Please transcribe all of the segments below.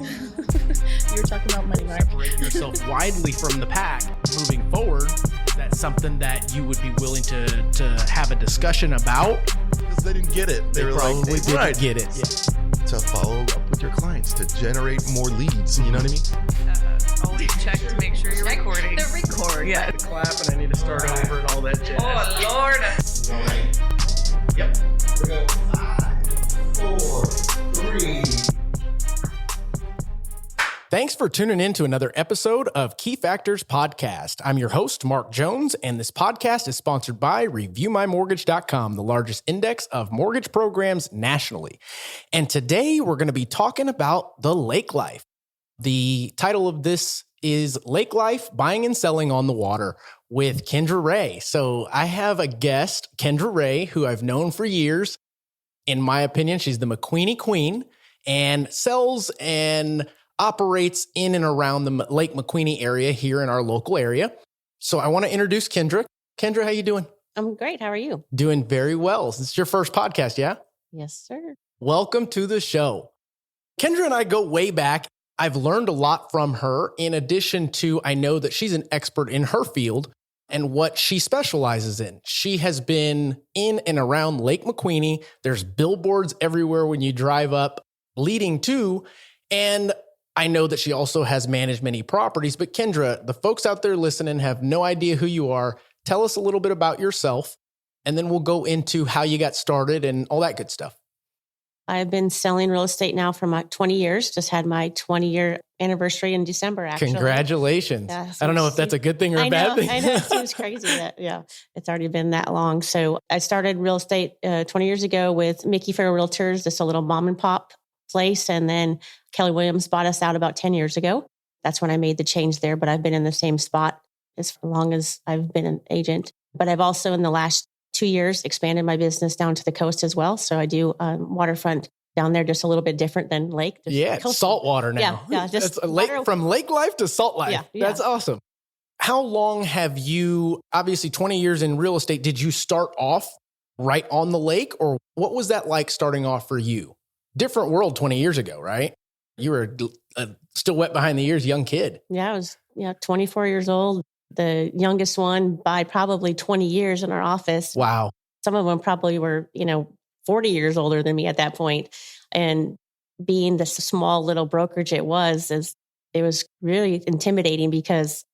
You were talking about money, right? Separate yourself widely from the pack moving forward. That's something that you would be willing to have a discussion about. Because they didn't get it. They were probably like, didn't get it. Yeah. To follow up with your clients, to generate more leads. You know what I mean? Always check to make sure you're recording. The record. Yeah. Clap and I need to start over and all that jazz. Oh, Lord. Yep. We go 5, 4, 3. Thanks for tuning in to another episode of Key Factors Podcast. I'm your host, Mark Jones, and this podcast is sponsored by ReviewMyMortgage.com, the largest index of mortgage programs nationally. And today we're going to be talking about the lake life. The title of this is Lake Life, Buying and Selling on the Water with Kendra Wray. So I have a guest, Kendra Wray, who I've known for years. In my opinion, she's the McQueeney Queen and sells and operates in and around the Lake McQueeney area here in our local area. So I want to introduce Kendra. Kendra, how you doing? I'm great. How are you? Doing very well. This is your first podcast, yeah? Yes, sir. Welcome to the show. Kendra and I go way back. I've learned a lot from her. In addition to, I know that she's an expert in her field and what she specializes in. She has been in and around Lake McQueeney. There's billboards everywhere when you drive up leading to, and I know that she also has managed many properties. But Kendra, the folks out there listening have no idea who you are. Tell us a little bit about yourself, and then we'll go into how you got started and all that good stuff. I've been selling real estate now for my 20 years. Just had my 20-year anniversary in December, actually. Congratulations. Yeah, I don't know if that's a good thing or a bad thing. I know. It seems crazy that, it's already been that long. So I started real estate 20 years ago with Mickey Fair Realtors, just a little mom and pop place. And then Keller Williams bought us out about 10 years ago. That's when I made the change there. But I've been in the same spot as long as I've been an agent. But I've also, in the last 2 years, expanded my business down to the coast as well. So I do waterfront down there, just a little bit different than lake. It's salt water now. Yeah, just it's lake, from lake life to salt life. Yeah. That's awesome. How long have you, obviously 20 years in real estate, did you start off right on the lake, or what was that like starting off for you? Different world 20 years ago, right? You were still wet behind the ears, young kid. Yeah, I was 24 years old. The youngest one by probably 20 years in our office. Wow. Some of them probably were, 40 years older than me at that point. And being this small little brokerage it was really intimidating, because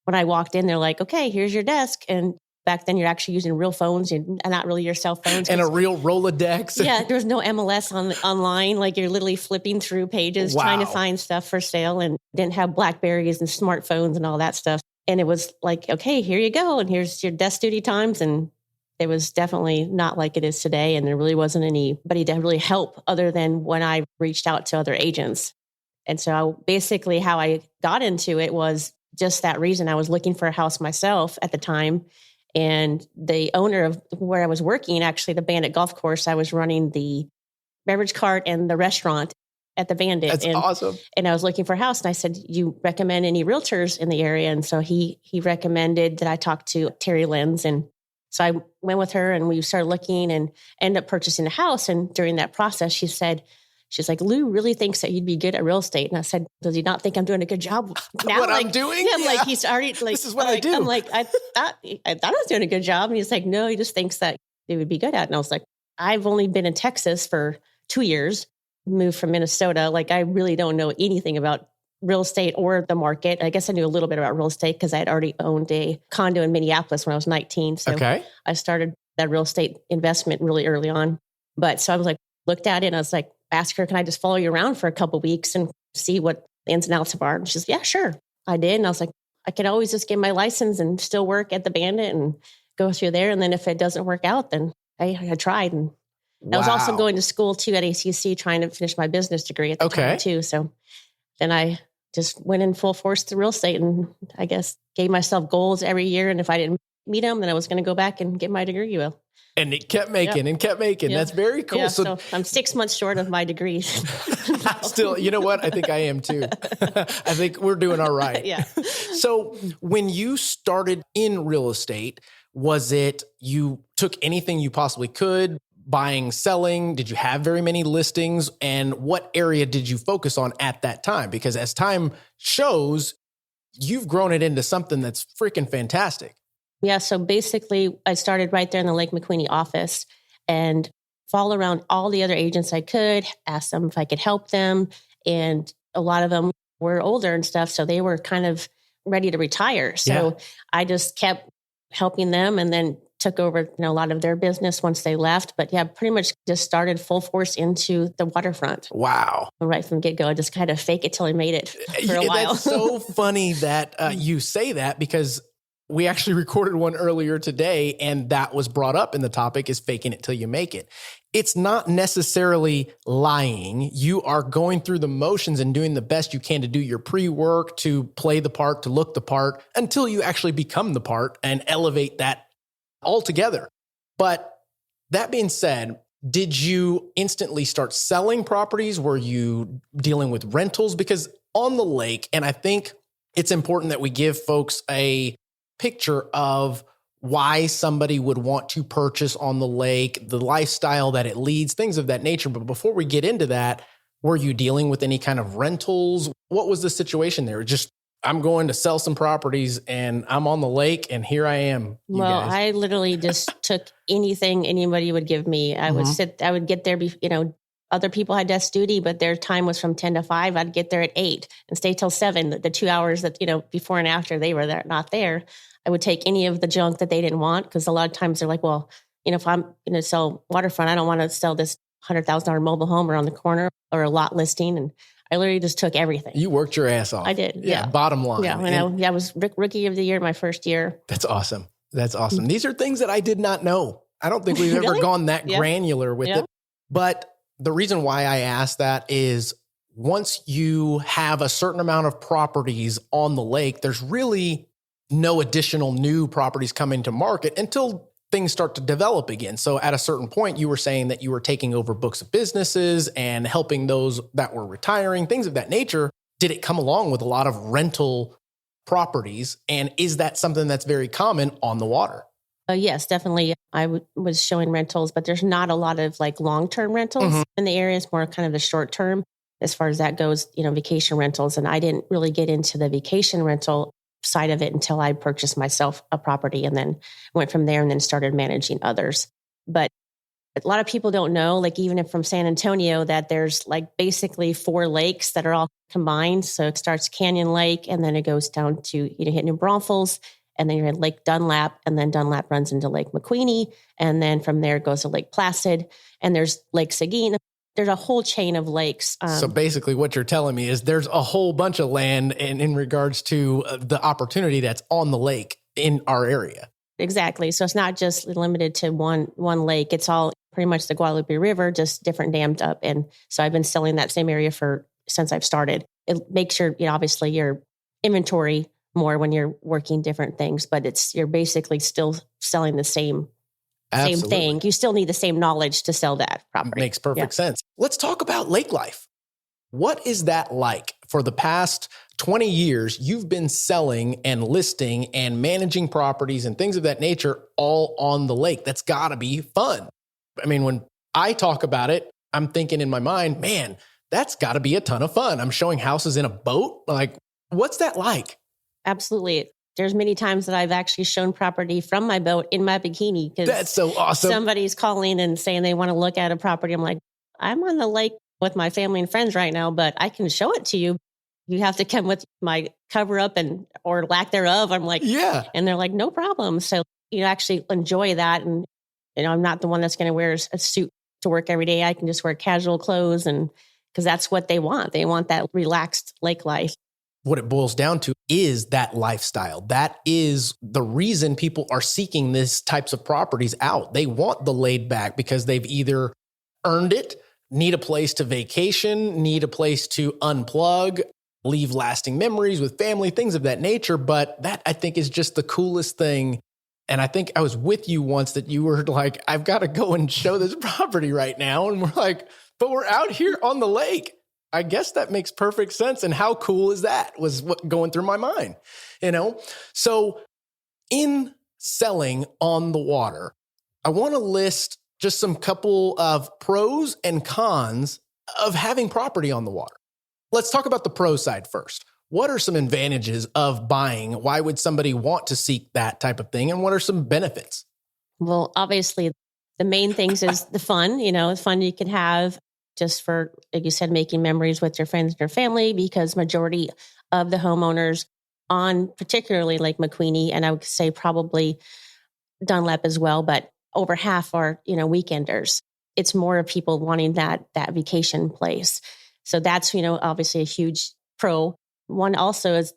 when I walked in, they're like, okay, here's your desk. And back then you're actually using real phones and not really your cell phones. And a real Rolodex. Yeah, there's no MLS online. Like, you're literally flipping through pages, trying to find stuff for sale, and didn't have Blackberries and smartphones and all that stuff. And it was like, okay, here you go. And here's your desk duty times. And it was definitely not like it is today. And there really wasn't anybody to really help other than when I reached out to other agents. And so basically how I got into it was just that reason. I was looking for a house myself at the time. And the owner of where I was working, actually the Bandit Golf Course, I was running the beverage cart and the restaurant at the Bandit. That's awesome. And I was looking for a house, and I said, you recommend any realtors in the area? And so he recommended that I talk to Terry Lenz. And so I went with her, and we started looking and ended up purchasing a house. And during that process, she's like, Lou really thinks that you'd be good at real estate. And I said, does he not think I'm doing a good job now? I'm doing? Yeah, I'm like, he's already like, this is what I do. I'm like, I thought I was doing a good job. And he's like, no, he just thinks that they would be good at it. And I was like, I've only been in Texas for 2 years, moved from Minnesota. Like, I really don't know anything about real estate or the market. I guess I knew a little bit about real estate because I had already owned a condo in Minneapolis when I was 19. So I started that real estate investment really early on. But so I was like, looked at it and I was like, ask her, can I just follow you around for a couple of weeks and see what the ins and outs are? And she's, yeah, sure. I did. And I was like, I could always just get my license and still work at the Bandit and go through there. And then if it doesn't work out, then I tried. And I was also going to school too at ACC, trying to finish my business degree at the time too. So then I just went in full force to real estate, and I guess gave myself goals every year. And if I didn't meet them, then I was going to go back and get my degree. Well, and it kept making and kept making. That's very cool. Yeah, so I'm 6 months short of my degree. Still, you know what? I think I am too. I think we're doing all right. Yeah. So when you started in real estate, was it you took anything you possibly could, buying, selling? Did you have very many listings? And what area did you focus on at that time? Because as time shows, you've grown it into something that's freaking fantastic. Yeah. So basically, I started right there in the Lake McQueeney office and follow around all the other agents I could, ask them if I could help them. And a lot of them were older and stuff. So they were kind of ready to retire. So I just kept helping them and then took over a lot of their business once they left. But yeah, pretty much just started full force into the waterfront. Wow. Right from the get-go. I just kind of fake it till I made it for a while. That's so funny that you say that, because we actually recorded one earlier today, and that was brought up in the topic, is faking it till you make it. It's not necessarily lying. You are going through the motions and doing the best you can to do your pre-work, to play the part, to look the part, until you actually become the part and elevate that altogether. But that being said, did you instantly start selling properties? Were you dealing with rentals? Because on the lake, and I think it's important that we give folks a picture of why somebody would want to purchase on the lake, the lifestyle that it leads, things of that nature. But before we get into that, were you dealing with any kind of rentals? What was the situation there? Just, I'm going to sell some properties and I'm on the lake and here I am. Well, guys. I literally just took anything anybody would give me. I would get there, other people had desk duty, but their time was from 10 to 5. I'd get there at 8 and stay till 7. The 2 hours that, before and after they were there, not there. I would take any of the junk that they didn't want, because a lot of times they're like, well, if I'm going to sell waterfront, I don't want to sell this $100,000 mobile home around the corner or a lot listing. And I literally just took everything. You worked your ass off. I did. Yeah. Bottom line. Yeah. I was rookie of the year my first year. That's awesome. That's awesome. These are things that I did not know. I don't think we've ever gone that granular with it. But the reason why I asked that is, once you have a certain amount of properties on the lake, there's really no additional new properties coming to market until things start to develop again. So at a certain point, you were saying that you were taking over books of businesses and helping those that were retiring, things of that nature. Did it come along with a lot of rental properties? And is that something that's very common on the water? Yes, definitely. I was showing rentals, but there's not a lot of long-term rentals in the area. It's more kind of the short term as far as that goes, vacation rentals. And I didn't really get into the vacation rental side of it until I purchased myself a property and then went from there and then started managing others. But a lot of people don't know, even if from San Antonio, that there's basically 4 lakes that are all combined. So it starts Canyon Lake and then it goes down to, hitting in Braunfels, and then you're at Lake Dunlap, and then Dunlap runs into Lake McQueeney. And then from there it goes to Lake Placid, and there's Lake Seguin. There's a whole chain of lakes. So basically what you're telling me is there's a whole bunch of land in regards to the opportunity that's on the lake in our area. Exactly. So it's not just limited to one lake. It's all pretty much the Guadalupe River, just different dammed up. And so I've been selling that same area since I've started. It makes obviously your inventory more when you're working different things, but you're basically still selling the same thing. You still need the same knowledge to sell that property. Makes perfect sense. Let's talk about lake life. What is that like? For the past 20 years, you've been selling and listing and managing properties and things of that nature all on the lake. That's got to be fun. I mean, when I talk about it, I'm thinking in my mind, man, that's got to be a ton of fun. I'm showing houses in a boat. What's that like? Absolutely. There's many times that I've actually shown property from my boat in my bikini, because that's so awesome. Somebody's calling and saying they want to look at a property. I'm like, I'm on the lake with my family and friends right now, but I can show it to you. You have to come with my cover up or lack thereof. I'm like, yeah. And they're like, no problem. So you actually enjoy that. And, I'm not the one that's going to wear a suit to work every day. I can just wear casual clothes, and because that's what they want. They want that relaxed lake life. What it boils down to is that lifestyle. That is the reason people are seeking these types of properties out. They want the laid back because they've either earned it, need a place to vacation, need a place to unplug, leave lasting memories with family, things of that nature. But that, I think, is just the coolest thing. And I think I was with you once that you were like, I've got to go and show this property right now. And we're like, but we're out here on the lake. I guess that makes perfect sense. And how cool is that was what going through my mind, So in selling on the water, I want to list just some couple of pros and cons of having property on the water. Let's talk about the pro side first. What are some advantages of buying? Why would somebody want to seek that type of thing? And what are some benefits? Well, obviously, the main things is the fun, the fun you can have just for, like you said, making memories with your friends and your family, because majority of the homeowners on particularly Lake McQueeney, and I would say probably Dunlap as well, but over half are, weekenders. It's more of people wanting that vacation place. So that's, obviously a huge pro. One also is,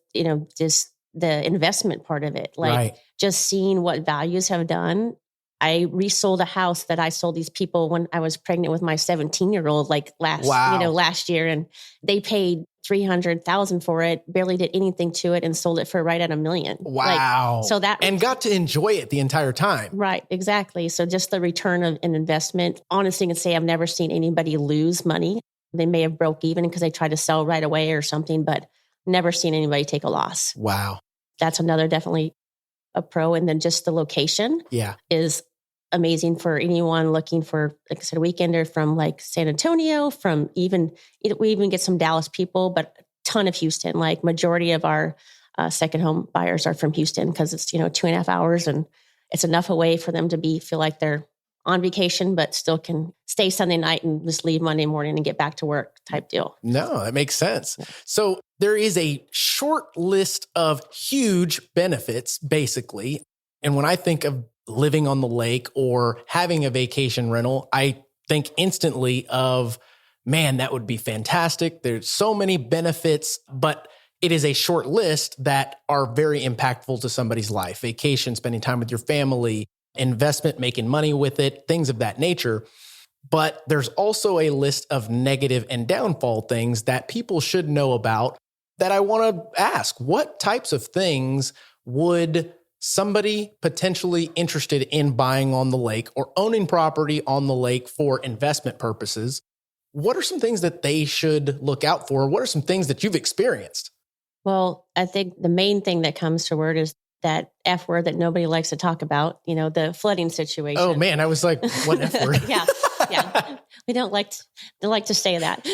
just the investment part of it, like just seeing what values have done. I resold a house that I sold these people when I was pregnant with my 17-year-old, like last year, and they paid $300,000 for it, barely did anything to it, and sold it for right at $1 million. Wow! And got to enjoy it the entire time. Right, exactly. So just the return of an investment. Honestly, I can say I've never seen anybody lose money. They may have broke even because they tried to sell right away or something, but never seen anybody take a loss. Wow. That's another definitely a pro. And then just the location is amazing for anyone looking for, like I said, a weekender from like San Antonio, we even get some Dallas people, but a ton of Houston. Like majority of our second home buyers are from Houston because it's, 2.5 hours and it's enough away for them to feel like they're on vacation, but still can stay Sunday night and just leave Monday morning and get back to work type deal. No, that makes sense. So there is a short list of huge benefits, basically. And when I think of living on the lake or having a vacation rental, I think instantly of, man, that would be fantastic. There's so many benefits, but it is a short list that are very impactful to somebody's life. Vacation, spending time with your family, investment, making money with it, things of that nature. But there's also a list of negative and downfall things that people should know about that I want to ask. What types of things would somebody potentially interested in buying on the lake or owning property on the lake for investment purposes, what are some things that they should look out for? What are some things that you've experienced? Well, I think the main thing that comes to word is that F word that nobody likes to talk about, the flooding situation. Oh man, I was like, what F word? Yeah. We don't like to say that,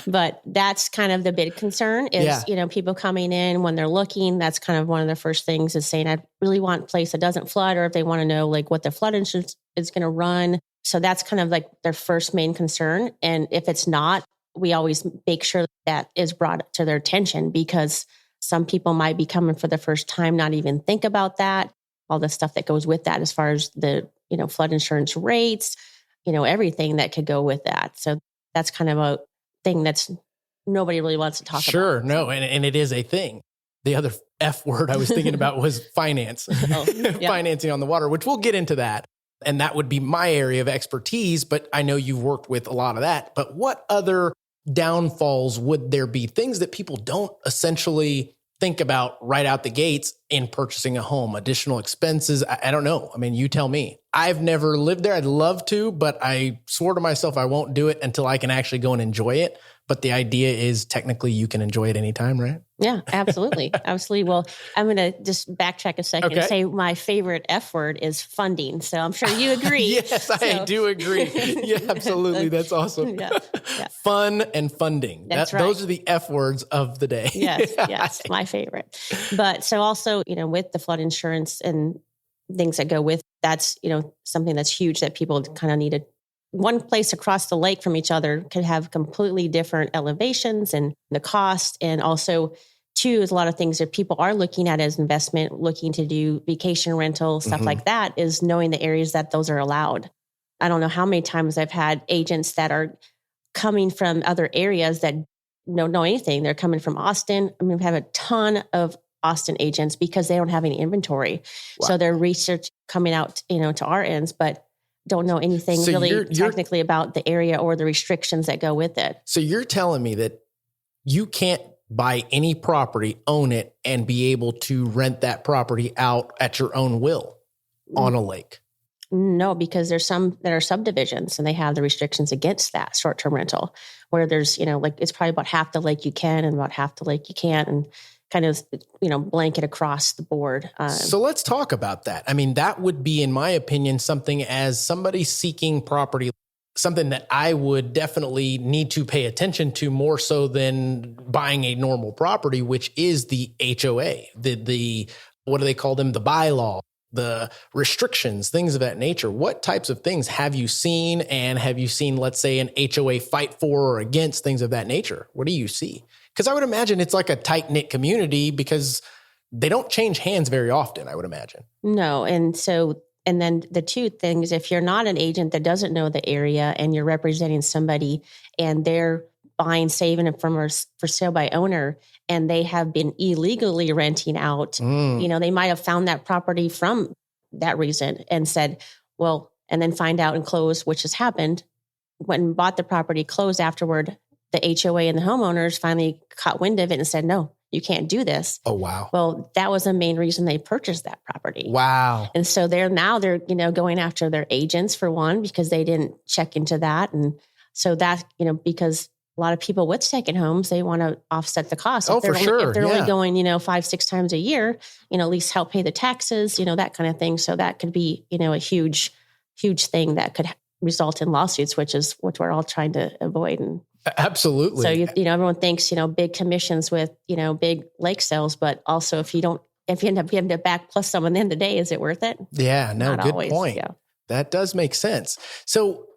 but that's kind of the big concern is, people coming in when they're looking, that's kind of one of the first things is saying, I really want a place that doesn't flood, or if they want to know like what the flood insurance is going to run. So that's kind of like their first main concern. And if it's not, we always make sure that is brought to their attention, because some people might be coming for the first time, not even think about that, all the stuff that goes with that as far as the, flood insurance rates, everything that could go with that. So that's kind of a thing that's nobody really wants to talk about. Sure, no, and it is a thing. The other F word I was thinking about was finance, financing on the water, which we'll get into that. And that would be my area of expertise, but I know you've worked with a lot of that. But what other downfalls would there be? Things that people don't essentially think about right out the gates in purchasing a home, additional expenses. I don't know. I mean, you tell me. I've never lived there. I'd love to, but I swore to myself I won't do it until I can actually go and enjoy it. But the idea is technically you can enjoy it anytime, right? Yeah, absolutely. Absolutely. Well, I'm going to just backtrack a second and say my favorite F word is funding. So I'm sure you agree. Yes, I do agree. Yeah, absolutely. That's awesome. Yeah. Fun and funding. That's right. Those are the F words of the day. Yes, my favorite. But so also, with the flood insurance and things that go with, that's, something that's huge that people kind of need to. One place across the lake from each other could have completely different elevations and the cost. And also, too, is a lot of things that people are looking at as investment, looking to do vacation rental, stuff like that, is knowing the areas that those are allowed. I don't know how many times I've had agents that are coming from other areas that don't know anything. They're coming from Austin. I mean, we have a ton of Austin agents because they don't have any inventory. Wow. So their research coming out, to our ends, but don't know anything really technically about the area or the restrictions that go with it. So you're telling me that you can't buy any property, own it, and be able to rent that property out at your own will on a lake? No, because there's some that are subdivisions and they have the restrictions against that short-term rental, where there's, like it's probably about half the lake you can and about half the lake you can't. And kind of, blanket across the board. So let's talk about that. I mean, that would be, in my opinion, something as somebody seeking property, something that I would definitely need to pay attention to more so than buying a normal property, which is the HOA, the what do they call them? The bylaw, the restrictions, things of that nature. What types of things have you seen? And have you seen, let's say, an HOA fight for or against, things of that nature? What do you see? Because I would imagine it's like a tight-knit community because they don't change hands very often, I would imagine. No. And then the two things, if you're not an agent that doesn't know the area and you're representing somebody and they're buying, saving it from for sale by owner, and they have been illegally renting out, they might have found that property from that reason and said, well, and then find out and close, which has happened, went and bought the property, closed afterward. The HOA and the homeowners finally caught wind of it and said, no, you can't do this. Oh, wow. Well, that was the main reason they purchased that property. Wow. And so they're going after their agents for one, because they didn't check into that. And so that, because a lot of people with second homes, they want to offset the cost. Oh, for sure. If they're only going, 5-6 times a year, at least help pay the taxes, that kind of thing. So that could be, a huge, huge thing that could result in lawsuits, which is what we're all trying to avoid. And absolutely. so, everyone thinks, big commissions with, big lake sales, but also if you end up giving it back plus some at the end of the day, is it worth it? Yeah, no, Not good always, point. yeah. That does make sense. So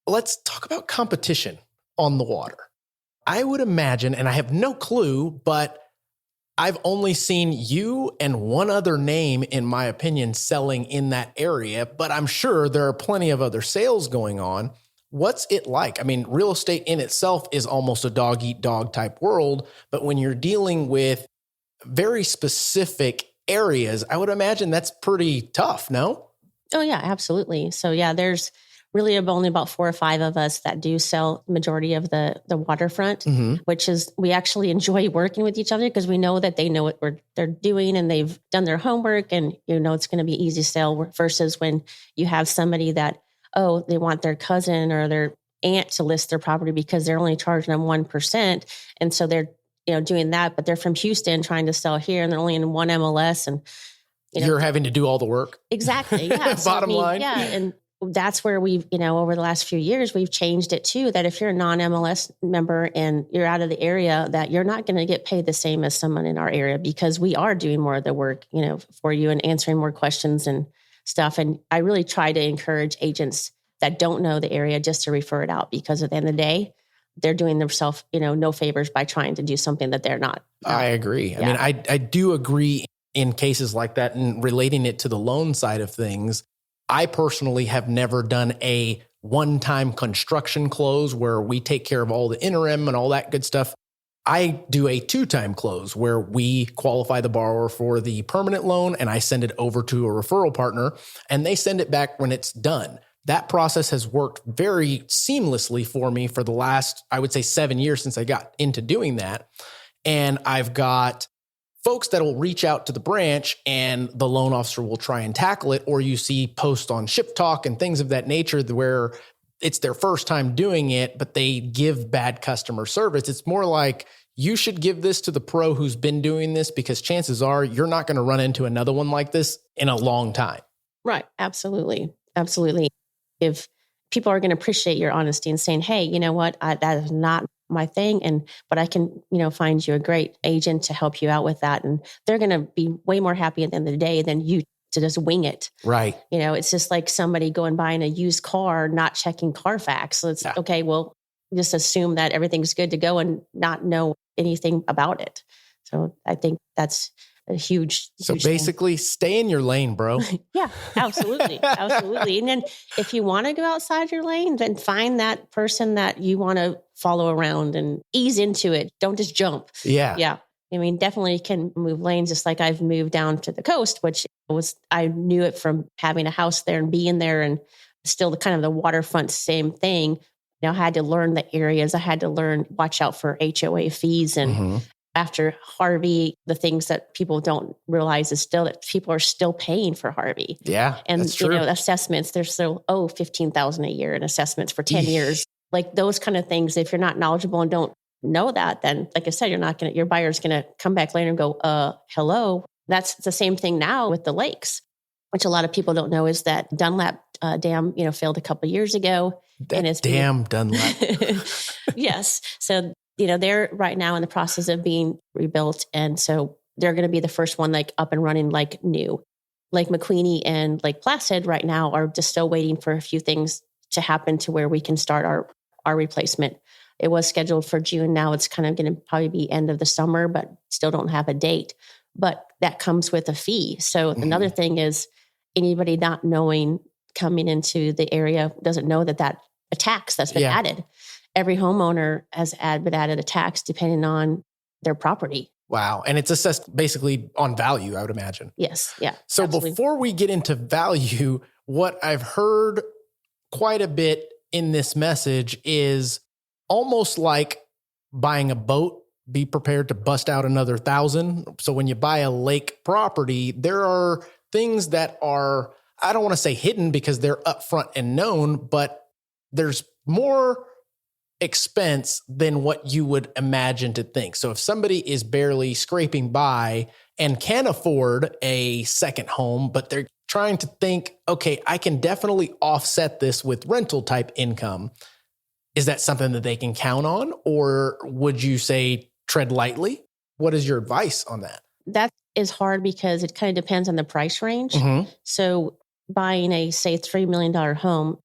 let's talk about competition on the water. I would imagine, and I have no clue, but I've only seen you and one other name, in my opinion, selling in that area, but I'm sure there are plenty of other sales going on. What's it like? I mean, real estate in itself is almost a dog eat dog type world, but when you're dealing with very specific areas, I would imagine that's pretty tough, no? Oh yeah, absolutely. So yeah, there's really only about 4 or 5 of us that do sell majority of the waterfront, which is, we actually enjoy working with each other because we know that they know what they're doing and they've done their homework, and it's going to be easy sale versus when you have somebody that, they want their cousin or their aunt to list their property because they're only charging them 1%. And so they're, doing that, but they're from Houston trying to sell here and they're only in one MLS, and you're having to do all the work. Exactly. Yeah. Bottom line. Yeah. And that's where we've, over the last few years, we've changed it too, that if you're a non-MLS member and you're out of the area, that you're not going to get paid the same as someone in our area, because we are doing more of the work, for you and answering more questions and stuff. And I really try to encourage agents that don't know the area just to refer it out, because at the end of the day, they're doing themselves, no favors by trying to do something that they're not. I agree. Yeah. I mean, I do agree in cases like that, and relating it to the loan side of things. I personally have never done a one-time construction close where we take care of all the interim and all that good stuff. I do a 2-time close where we qualify the borrower for the permanent loan and I send it over to a referral partner and they send it back when it's done. That process has worked very seamlessly for me for the last, I would say, 7 years since I got into doing that. And I've got folks that will reach out to the branch and the loan officer will try and tackle it, or you see posts on Ship Talk and things of that nature where it's their first time doing it, but they give bad customer service. It's more like, you should give this to the pro who's been doing this, because chances are you're not going to run into another one like this in a long time. Right. Absolutely. Absolutely. If people are going to appreciate your honesty and saying, hey, you know what, that is not my thing. But I can, find you a great agent to help you out with that. And they're going to be way more happy at the end of the day than you to just wing it. Right. It's just like somebody going buying a used car, not checking Carfax. So it's okay. Well, just assume that everything's good to go and not know anything about it. So I think that's a huge basically stay in your lane, bro. Yeah, absolutely. Absolutely. And then if you want to go outside your lane, then find that person that you want to follow around and ease into it. Don't just jump. Yeah. Yeah. I mean, definitely can move lanes, just like I've moved down to the coast, which I knew it from having a house there and being there, and still the kind of the waterfront, same thing. I had to learn the areas. I had to watch out for HOA fees. And after Harvey, the things that people don't realize is still that people are still paying for Harvey. Yeah. And, that's true. Assessments, they're still, $15,000 a year in assessments for 10 years. Like those kind of things, if you're not knowledgeable and don't know that, then like I said, your buyer's going to come back later and go, hello. That's the same thing now with the lakes, which a lot of people don't know is that Dunlap Dam, failed a couple of years ago. And it's damn Dunlap. Yes. So, they're right now in the process of being rebuilt. And so they're going to be the first one like up and running like new. Lake McQueeney and Lake Placid right now are just still waiting for a few things to happen to where we can start our replacement. It was scheduled for June. Now it's kind of going to probably be end of the summer, but still don't have a date. But that comes with a fee. So another thing is anybody not knowing coming into the area doesn't know that a tax that's been added. Every homeowner has been added a tax depending on their property. Wow. And it's assessed basically on value, I would imagine. Yes. Yeah. So absolutely. Before we get into value, what I've heard quite a bit in this message is almost like buying a boat, be prepared to bust out another 1,000. So when you buy a lake property, there are things that are, I don't want to say hidden because they're upfront and known, but there's more expense than what you would imagine to think. So if somebody is barely scraping by and can afford a second home, but they're trying to think, okay, I can definitely offset this with rental type income. Is that something that they can count on? Or would you say tread lightly? What is your advice on that? That is hard because it kind of depends on the price range. Mm-hmm. So buying a, say, $3 million home,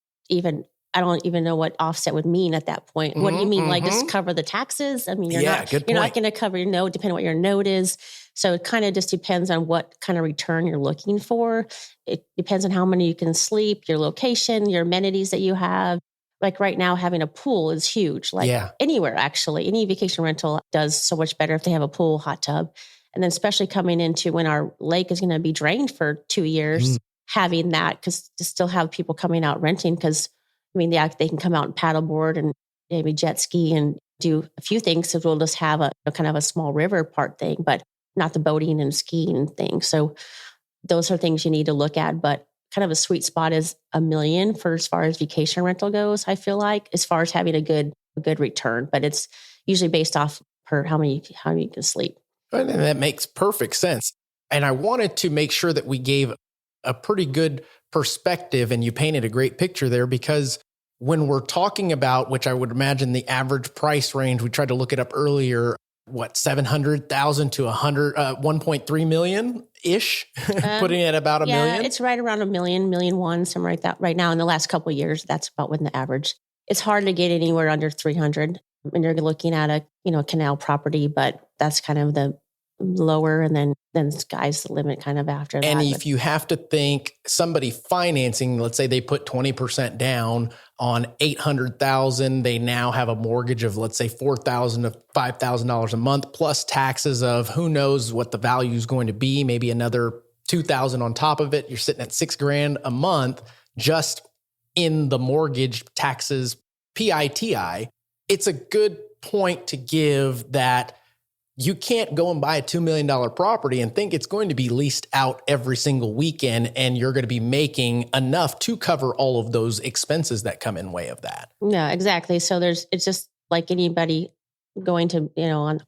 I don't even know what offset would mean at that point. What do you mean? Like just cover the taxes? I mean, you're not going to cover your note, depending on what your note is. So it kind of just depends on what kind of return you're looking for. It depends on how many you can sleep, your location, your amenities that you have. Like right now, having a pool is huge. Like anywhere, actually, any vacation rental does so much better if they have a pool, hot tub. And then especially coming into when our lake is going to be drained for 2 years, having that, because to still have people coming out renting, because they can come out and paddleboard and maybe jet ski and do a few things. So we'll just have a kind of a small river part thing, but not the boating and skiing thing. So those are things you need to look at. But kind of a sweet spot is $1 million for as far as vacation rental goes, I feel like, as far as having a good return. But it's usually based off per how many you can sleep. And that makes perfect sense. And I wanted to make sure that we gave a pretty good perspective, and you painted a great picture there, because when we're talking about, which I would imagine the average price range, we tried to look it up earlier, 700,000 to 1.3 million ish, putting it about $1 million. It's right around $1 million, $1.1 million, something like that. Right now, in the last couple of years, that's about what the average. It's hard to get anywhere under 300 when you're looking at a canal property, but that's kind of the lower, and then sky's the limit kind of after that. And if you have to think somebody financing, let's say they put 20% down on $800,000, they now have a mortgage of, let's say, $4,000 to $5,000 a month, plus taxes of who knows what the value is going to be, maybe another $2,000 on top of it. You're sitting at $6,000 a month just in the mortgage, taxes, PITI. It's a good point to give that you can't go and buy a $2 million property and think it's going to be leased out every single weekend and you're going to be making enough to cover all of those expenses that come in way of that. Yeah, exactly. So it's just like anybody going to, on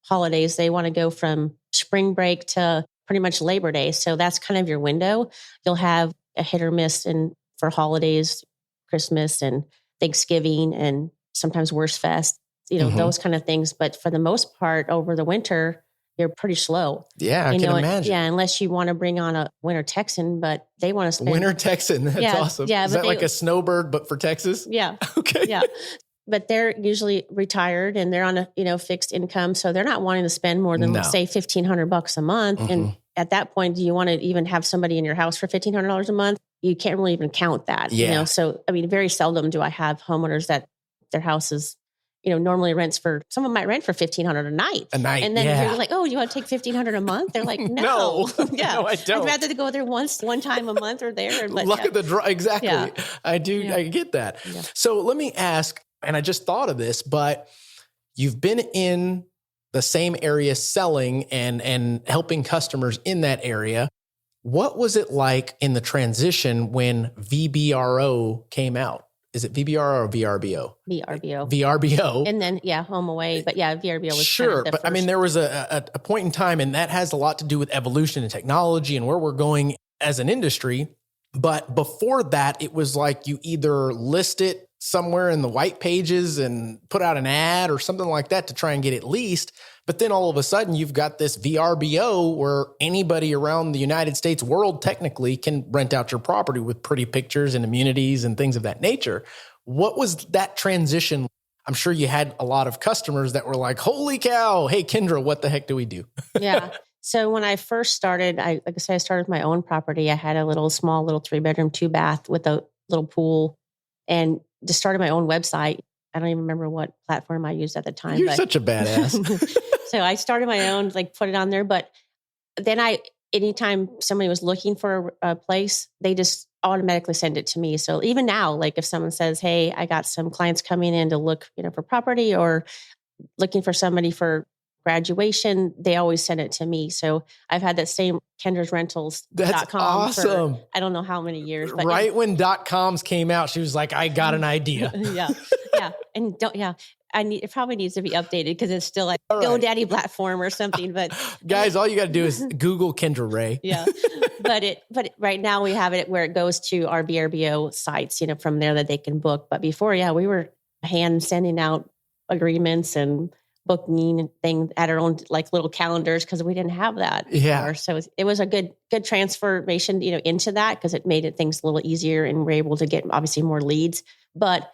holidays, they want to go from spring break to pretty much Labor Day. So that's kind of your window. You'll have a hit or miss for holidays, Christmas and Thanksgiving, and sometimes Worst Fest. Those kind of things. But for the most part, over the winter, you're pretty slow. Yeah, I can imagine. Yeah, unless you want to bring on a winter Texan, but they want to spend... Winter Texan, that's awesome. Yeah, is that like a snowbird, but for Texas? Yeah. Okay. Yeah. But they're usually retired and they're on a fixed income. So they're not wanting to spend more than, let's say, $1,500 a month. Mm-hmm. And at that point, do you want to even have somebody in your house for $1,500 a month? You can't really even count that. Yeah. So, very seldom do I have homeowners that their house is normally rents someone might rent for $1,500 a night. And then you're like, oh, you want to take $1,500 a month? They're like, no. No, I don't. I'd rather go there one time a month or there. But Luck of the draw. Exactly. Yeah. I do. Yeah. I get that. Yeah. So let me ask, and I just thought of this, but you've been in the same area selling and helping customers in that area. What was it like in the transition when VBRO came out? is it VBR or VRBO? VRBO. VRBO. And then, home away. But VRBO was sure. kind of the But first. I mean, there was a point in time, and that has a lot to do with evolution and technology and where we're going as an industry. But before that, it was like you either list it somewhere in the white pages and put out an ad or something like that to try and get it leased. But then all of a sudden you've got this VRBO where anybody around the United States world technically can rent out your property with pretty pictures and amenities and things of that nature. What was that transition? I'm sure you had a lot of customers that were like, holy cow, hey, Kendra, what the heck do we do? Yeah. So when I first started, I started with my own property. I had a small 3-bedroom, 2-bath with a little pool, and just started my own website. I don't even remember what platform I used at the time. You're such a badass. So I started my own, put it on there. But then anytime somebody was looking for a place, they just automatically send it to me. So even now, if someone says, hey, I got some clients coming in to look, for property or looking for somebody for graduation, they always send it to me. So I've had that same kendrasrentals.com. That's awesome. For, I don't know how many years. But right when .coms came out, she was like, I got an idea. Yeah. And it probably needs to be updated because it's still like All right. GoDaddy platform or something. But guys, all you got to do is Google Kendra Wray. Yeah. But right now we have it where it goes to our VRBO sites, from there that they can book. But before, we were hand sending out agreements and booking and things at our own little calendars because we didn't have that before. So it was a good transformation, into that because it made things a little easier and we're able to get obviously more leads, but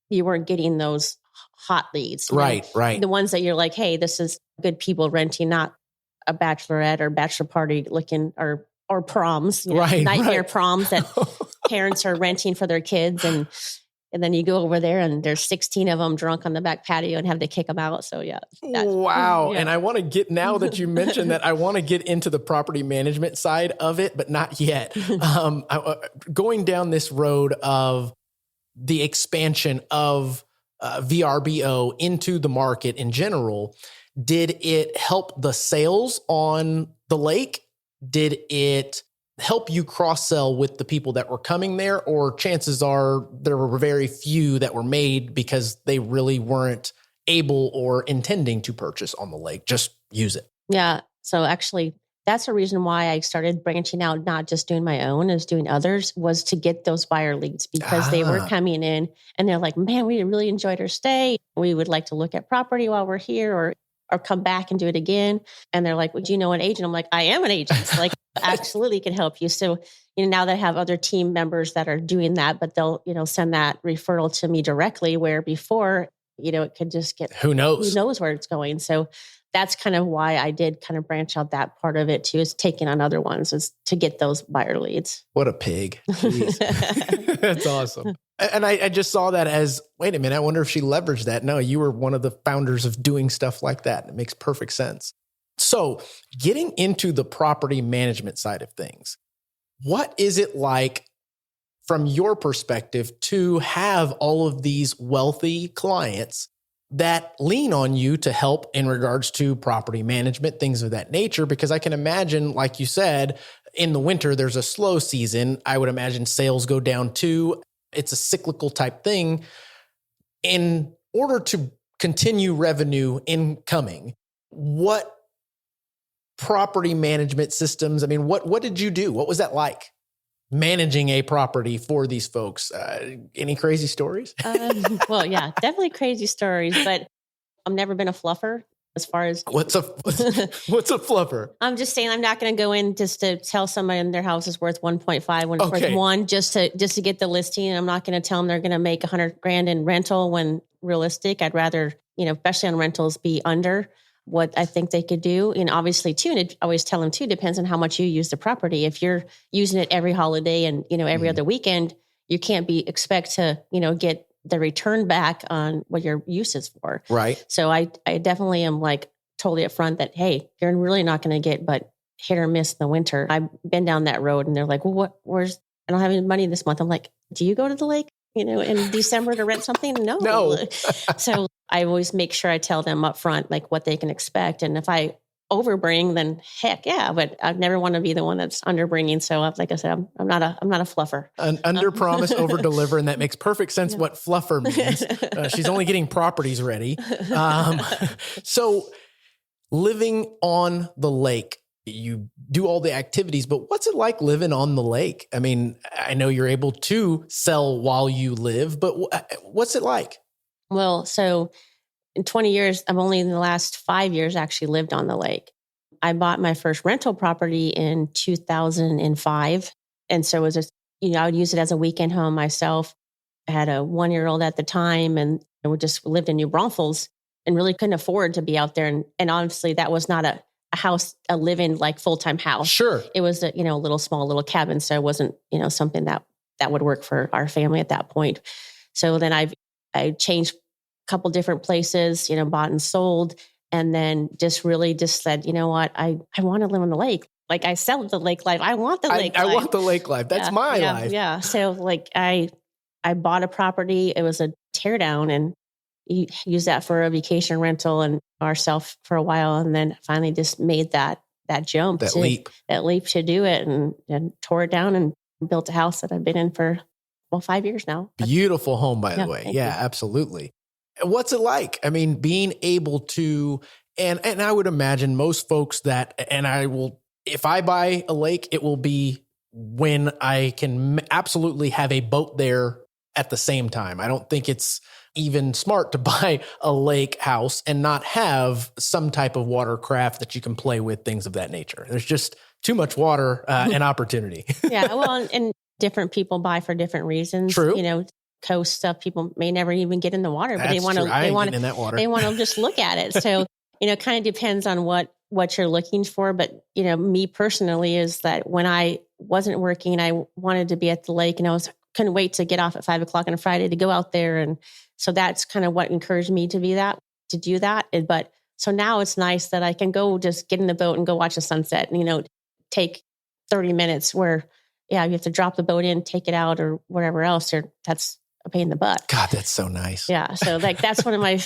you weren't getting those hot leads. Right. The ones that you're like, hey, this is good people renting, not a bachelorette or bachelor party looking or proms, nightmare proms that parents are renting for their kids. And then you go over there and there's 16 of them drunk on the back patio and have to kick them out. So wow. And I want to get, now that you mentioned that, I want to get into the property management side of it, but not yet. Going down this road of the expansion of VRBO into the market in general, did it help the sales on the lake? Did it help you cross-sell with the people that were coming there, or chances are there were very few that were made because they really weren't able or intending to purchase on the lake? Just use it. Yeah. So actually, that's the reason why I started branching out, not just doing my own, as doing others, was to get those buyer leads because they were coming in and they're like, man, we really enjoyed our stay. We would like to look at property while we're here or come back and do it again. And they're like, would you know an agent? I'm like, I am an agent. Absolutely can help you. So, now that I have other team members that are doing that, but they'll, send that referral to me directly, where before, it could just get, who knows where it's going. So that's kind of why I did kind of branch out that part of it too, is taking on other ones, is to get those buyer leads. What a pig. That's awesome. And I just saw that as, wait a minute, I wonder if she leveraged that. No, you were one of the founders of doing stuff like that. It makes perfect sense. So getting into the property management side of things, what is it like from your perspective to have all of these wealthy clients that lean on you to help in regards to property management, things of that nature? Because I can imagine, like you said, in the winter, there's a slow season. I would imagine sales go down too. It's a cyclical type thing. In order to continue revenue incoming, what property management systems, what did you do? What was that like? Managing a property for these folks. Any crazy stories? Well, yeah, definitely crazy stories, but I've never been a fluffer as far as what's a fluffer? I'm just saying, I'm not going to go in just to tell somebody their house is worth 1.5 when it's worth 1 just to get the listing. And I'm not going to tell them they're going to make $100,000 in rental when realistic. I'd rather, especially on rentals, be under what I think they could do. And obviously too, and I always tell them too, depends on how much you use the property. If you're using it every holiday and, every other weekend, you can't expect to, get the return back on what your use is for. Right. So I definitely am totally upfront that, hey, you're really not going to get but hit or miss in the winter. I've been down that road and they're like, well, I don't have any money this month. I'm like, do you go to the lake, in December to rent something? No. So I always make sure I tell them up front, what they can expect. And if I overbring, then heck yeah. But I never want to be the one that's underbringing. So like I said, I'm not a fluffer. An under promise, over deliver. And that makes perfect sense what fluffer means. She's only getting properties ready. So living on the lake, you do all the activities, but what's it like living on the lake? I mean, I know you're able to sell while you live, but what's it like? Well, so in 20 years, I've only in the last 5 years actually lived on the lake. I bought my first rental property in 2005. And so it was just, I would use it as a weekend home myself. I had a 1-year-old at the time, and we just lived in New Braunfels and really couldn't afford to be out there. And honestly, that was not a house, a living like full-time house. Sure. It was a, little cabin. So it wasn't, something that would work for our family at that point. So then I changed a couple different places, bought and sold, and then just said, you know what, I want to live on the lake. Like I sell the lake life. I want the lake life. I want the lake life. That's my life. Yeah. So like I bought a property. It was a tear down, and used that for a vacation rental and ourselves for a while. And then finally just made that jump, that leap to do it, and tore it down and built a house that I've been in for 5 years now. Beautiful home, by the way. Yeah, absolutely. What's it like? I mean, being able to, and I would imagine most folks if I buy a lake, it will be when I can absolutely have a boat there at the same time. I don't think it's even smart to buy a lake house and not have some type of watercraft that you can play with, things of that nature. There's just too much water and opportunity. Yeah. Well, and different people buy for different reasons. True. Coast stuff, people may never even get in the water, but they want to just look at it. So, it kind of depends on what you're looking for. But, me personally is that when I wasn't working, I wanted to be at the lake, and couldn't wait to get off at 5:00 on a Friday to go out there. And so that's kind of what encouraged me to do that. But so now it's nice that I can go just get in the boat and go watch the sunset and, take 30 minutes where, you have to drop the boat in, take it out or whatever else, or that's a pain in the butt. God, that's so nice. Yeah. So that's one of my,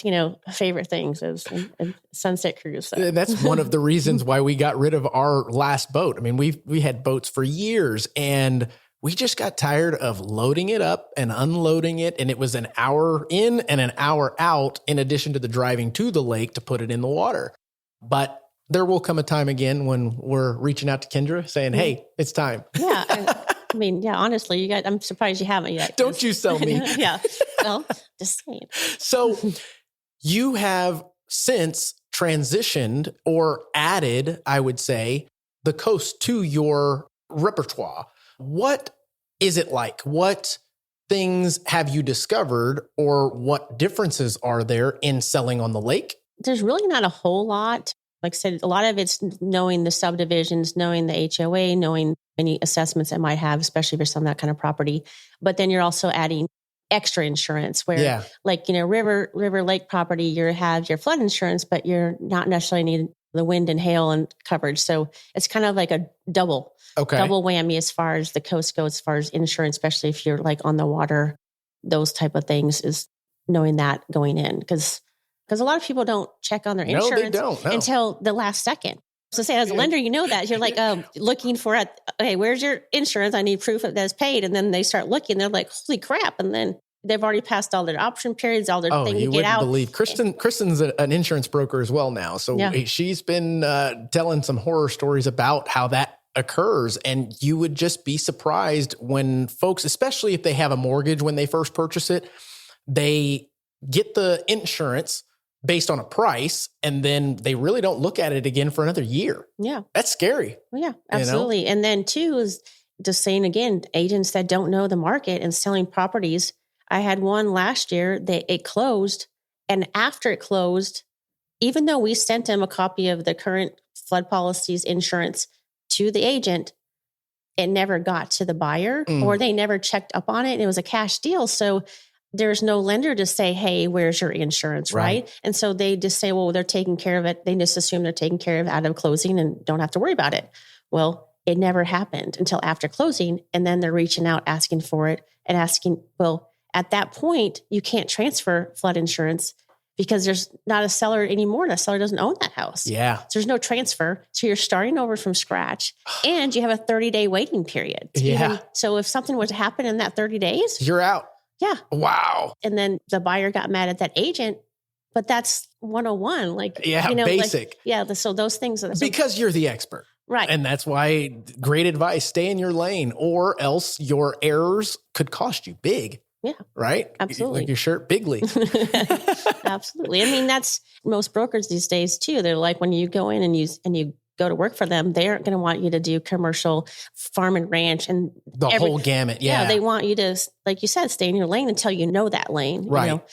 favorite things is a sunset cruise. So. That's one of the reasons why we got rid of our last boat. I mean, we had boats for years, and we just got tired of loading it up and unloading it. And it was an hour in and an hour out, in addition to the driving to the lake to put it in the water. But there will come a time again when we're reaching out to Kendra saying, hey, it's time. Yeah. Honestly, I'm surprised you haven't yet. Don't you sell me. Yeah. Well, just saying. So you have since transitioned or added, I would say, the coast to your repertoire. What is it like? What things have you discovered, or what differences are there in selling on the lake? There's really not a whole lot. Like I said, a lot of it's knowing the subdivisions, knowing the HOA, knowing any assessments it might have, especially if you're selling that kind of property. But then you're also adding extra insurance where river lake property, you have your flood insurance, but you're not necessarily needing the wind and hail and coverage. So it's kind of like a double whammy as far as the coast goes, as far as insurance, especially if you're like on the water, those type of things, is knowing that going in. Because a lot of people don't check on their insurance until the last second. So say as a lender, that you're like looking for it. Okay, where's your insurance? I need proof that that's paid. And then they start looking, they're like, holy crap. And then they've already passed all their option periods, all their things to get out. You wouldn't believe. Kristen's an insurance broker as well now. So she's been telling some horror stories about how that occurs. And you would just be surprised when folks, especially if they have a mortgage when they first purchase it, they get the insurance based on a price, and then they really don't look at it again for another year. Yeah. That's scary. Well, yeah, absolutely. And then too is just saying again, agents that don't know the market and selling properties. I had one last year that it closed, and after it closed, even though we sent them a copy of the current flood policies insurance to the agent, it never got to the buyer or they never checked up on it. And it was a cash deal. So there's no lender to say, hey, where's your insurance, right? And so they just say, well, they're taking care of it. They just assume they're taking care of it out of closing and don't have to worry about it. Well, it never happened until after closing. And then they're reaching out, asking for it and asking, well, at that point, you can't transfer flood insurance because there's not a seller anymore. The seller doesn't own that house. Yeah. So there's no transfer. So you're starting over from scratch and you have a 30-day waiting period. Yeah. So if something was to happen in that 30 days, You're out. yeah. Wow. And then the buyer got mad at that agent, but that's 101. Like, Yeah, you know, basic. So those things are Because you're the expert. right. And that's why great advice, stay in your lane or else your errors could cost you big. Yeah. Right? Absolutely. Like your shirt bigly. Absolutely. I mean, that's most brokers these days too. They're like, when you go in and you go to work for them, they aren't going to want you to do commercial, farm and ranch and The whole gamut. Yeah. They want you to, like you said, stay in your lane until you know that lane. Right. You know?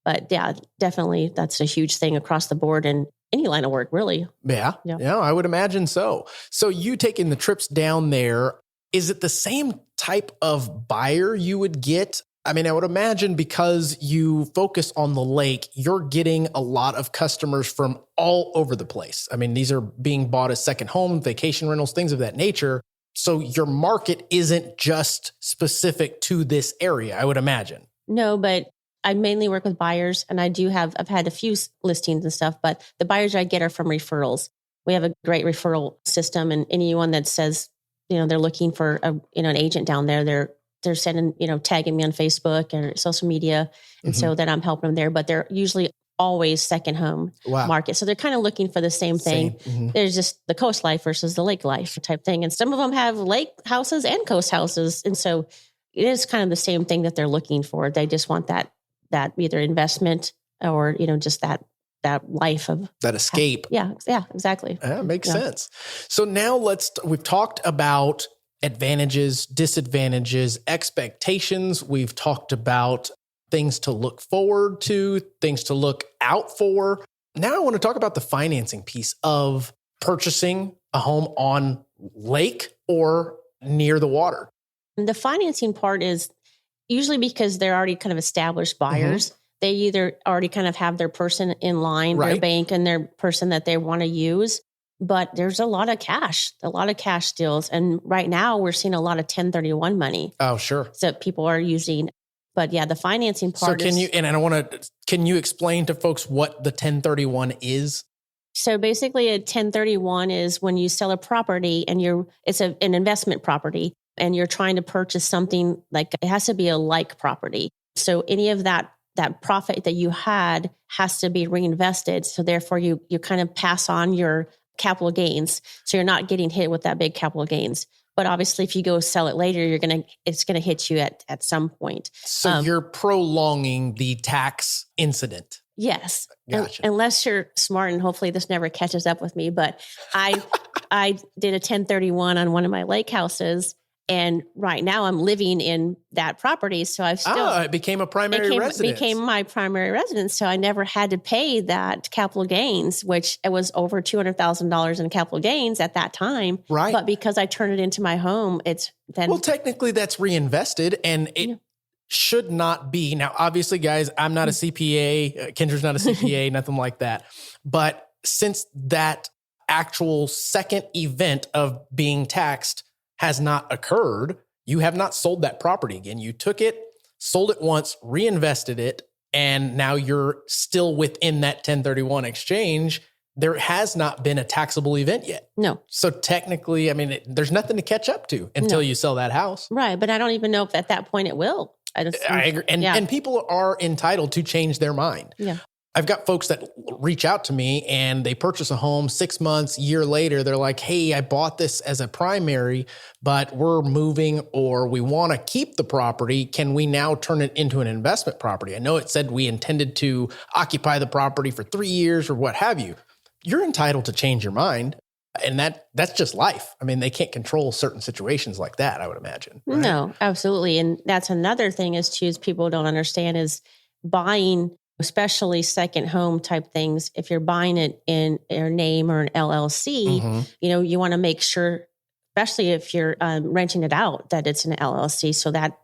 But yeah, definitely that's a huge thing across the board in any line of work, really. Yeah. Yeah, I would imagine so. So you taking the trips down there, is it the same type of buyer you would get? I mean, I would imagine because you focus on the lake, you're getting a lot of customers from all over the place. I mean, these are being bought as second home, vacation rentals, things of that nature. So your market isn't just specific to this area, I would imagine. No, but I mainly work with buyers and I've had a few listings and stuff, but the buyers I get are from referrals. We have a great referral system, and anyone that says, they're looking for an agent down there, they're sending, tagging me on Facebook or social media. And so that I'm helping them there, but they're usually always second home market. So they're kind of looking for the same thing. Mm-hmm. There's just the coast life versus the lake life type thing. And some of them have lake houses and coast houses. And so it is kind of the same thing that they're looking for. They just want that either investment or, just that life of that escape. Yeah, exactly. That makes sense. So now we've talked about advantages, disadvantages, expectations. We've talked about things to look forward to, things to look out for. Now I want to talk about the financing piece of purchasing a home on lake or near the water. And the financing part is usually because they're already kind of established buyers. Mm-hmm. They either already kind of have their person in line, their bank and their person that they want to use. But there's a lot of cash deals. And right now we're seeing a lot of 1031 money. Oh, sure. So people are using, but yeah, the financing part. So can you explain to folks what the 1031 is? So basically a 1031 is when you sell a property and it's an investment property and you're trying to purchase something, like it has to be a like property. So any of that profit that you had has to be reinvested. So therefore you kind of pass on your capital gains. So you're not getting hit with that big capital gains. But obviously if you go sell it later, it's going to hit you at some point. So you're prolonging the tax incident. Yes. Gotcha. Unless you're smart, and hopefully this never catches up with me, but I did a 1031 on one of my lake houses. And right now I'm living in that property. So I've still... it became a primary residence. Became my primary residence. So I never had to pay that capital gains, which it was over $200,000 in capital gains at that time. Right. But because I turned it into my home, it's then... Well, technically that's reinvested and it should not be. Now, obviously, guys, I'm not a CPA. Kendra's not a CPA, nothing like that. But since that actual second event of being taxed has not occurred, you have not sold that property again. You took it, sold it once, reinvested it, and now you're still within that 1031 exchange. There has not been a taxable event yet. No. So technically, there's nothing to catch up to until you sell that house. Right. But I don't even know if at that point it will. I agree. And people are entitled to change their mind. Yeah. I've got folks that reach out to me and they purchase a home 6 months, year later. They're like, hey, I bought this as a primary, but we're moving or we want to keep the property. Can we now turn it into an investment property? I know it said we intended to occupy the property for 3 years or what have you. You're entitled to change your mind. And that's just life. They can't control certain situations like that, I would imagine. Right? No, absolutely. And that's another thing is people don't understand is buying, especially second home type things. If you're buying it in your name or an LLC, you want to make sure, especially if you're renting it out, that it's an LLC. So that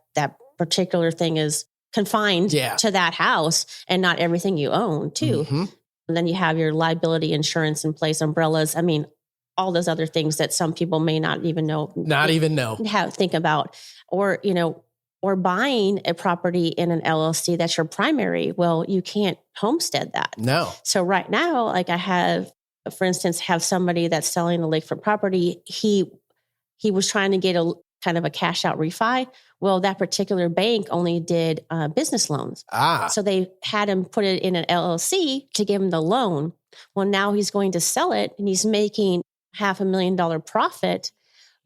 particular thing is confined to that house and not everything you own too. Mm-hmm. And then you have your liability insurance in place, umbrellas. All those other things that some people may not even know. Think about. Or, or buying a property in an LLC that's your primary, well, you can't homestead that. No. So right now, like I have, for instance, have somebody that's selling a lakefront property. He was trying to get a kind of a cash out refi. Well, that particular bank only did business loans. So they had him put it in an LLC to give him the loan. Well, now he's going to sell it and he's making $500,000 profit,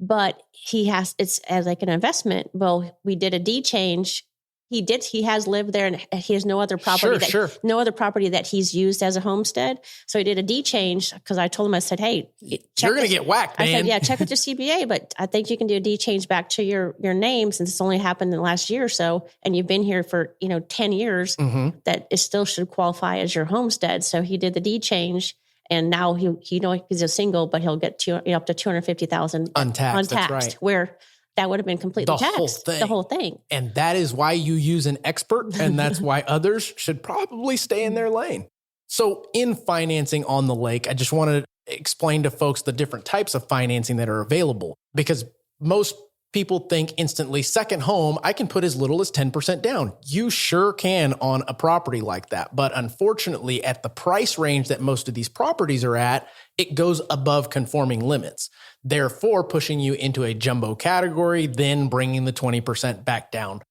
but it's as like an investment. Well, we did a deed change. He has lived there and he has no other property, no other property that he's used as a homestead. So he did a deed change because I told him, I said, hey, you're going to get whacked, man. I said, yeah, check with your CPA, but I think you can do a deed change back to your name since it's only happened in the last year or so. And you've been here for, 10 years, that it still should qualify as your homestead. So he did the deed change. And now he's a single, but he'll get up to $250,000 untaxed. That's right. Where that would have been completely taxed. The whole thing. And that is why you use an expert, and that's why others should probably stay in their lane. So in financing on the lake, I just wanted to explain to folks the different types of financing that are available, because most people think instantly, second home, I can put as little as 10% down. You sure can on a property like that. But unfortunately, at the price range that most of these properties are at, it goes above conforming limits, therefore pushing you into a jumbo category, then bringing the 20% back down.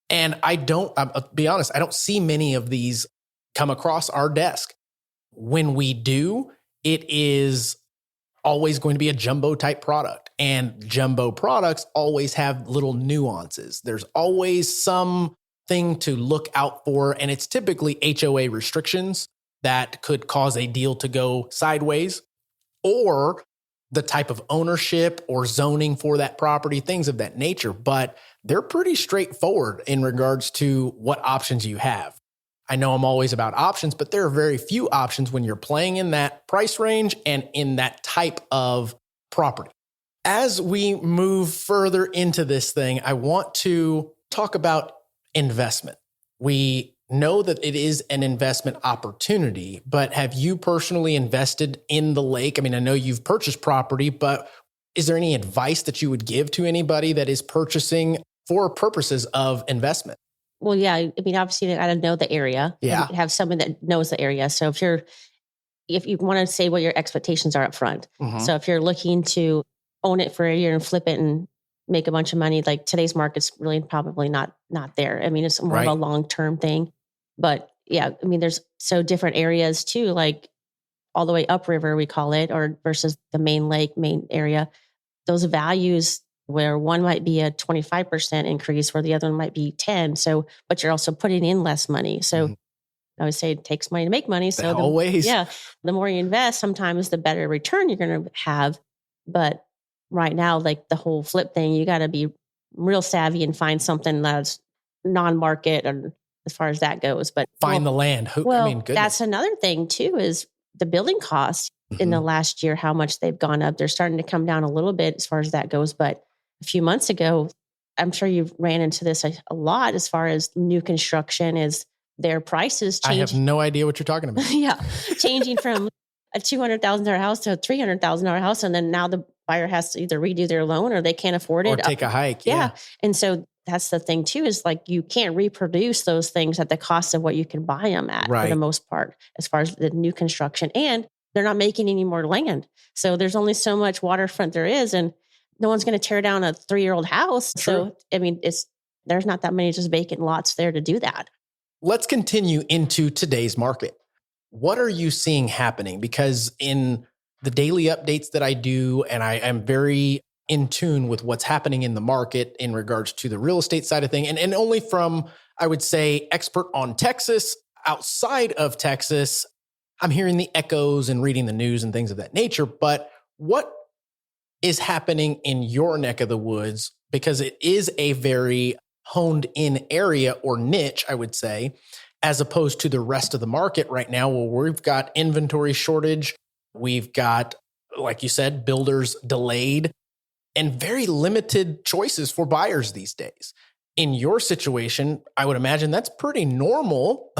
And I'll be honest, I don't see many of these come across our desk. When we do, it is always going to be a jumbo type product, and jumbo products always have little nuances. There's always something to look out for, and it's typically HOA restrictions that could cause a deal to go sideways, or the type of ownership or zoning for that property, things of that nature. But they're pretty straightforward in regards to what options you have. I know I'm always about options, but there are very few options when you're playing in that price range and in that type of property. As we move further into this thing, I want to talk about investment. We know that it is an investment opportunity, but have you personally invested in the lake? I mean, I know you've purchased property, but is there any advice that you would give to anybody that is purchasing for purposes of investment? Well, yeah. I mean, obviously, you got to know the area. Yeah. And have someone that knows the area. So if you want to say what your expectations are up front. So if you're looking to own it for a year and flip it and make a bunch of money, like today's market's really probably not there. I mean, it's more of a long-term thing. But yeah, I mean, there's so different areas too, like all the way upriver, we call it, or versus the main lake, main area. Those values where one might be a 25% increase, where the other one might be 10. So, but you're also putting in less money. So I always say it takes money to make money. So the more you invest, sometimes the better return you're going to have. But right now, like the whole flip thing, you got to be real savvy and find something that's non-market, and as far as that goes. But find the land. That's another thing too, is the building costs in the last year, how much they've gone up. They're starting to come down a little bit as far as that goes. But a few months ago, I'm sure you've ran into this a lot as far as new construction, is their prices change. I have no idea what you're talking about. Changing from a $200,000 house to a $300,000 house. And then now the buyer has to either redo their loan or they can't afford it. Or take a hike. Yeah. And so that's the thing too, is like you can't reproduce those things at the cost of what you can buy them at for the most part, as far as the new construction. And they're not making any more land. So there's only so much waterfront there is, and no one's going to tear down a 3-year-old house. True. So, I mean, there's not that many just vacant lots there to do that. Let's continue into today's market. What are you seeing happening? Because in the daily updates that I do, and I am very in tune with what's happening in the market in regards to the real estate side of thing, and only from, I would say, expert on Texas. Outside of Texas, I'm hearing the echoes and reading the news and things of that nature. But what is happening in your neck of the woods? Because it is a very honed in area or niche, I would say, as opposed to the rest of the market right now, where we've got inventory shortage. We've got, like you said, builders delayed and very limited choices for buyers these days. In your situation, I would imagine that's pretty normal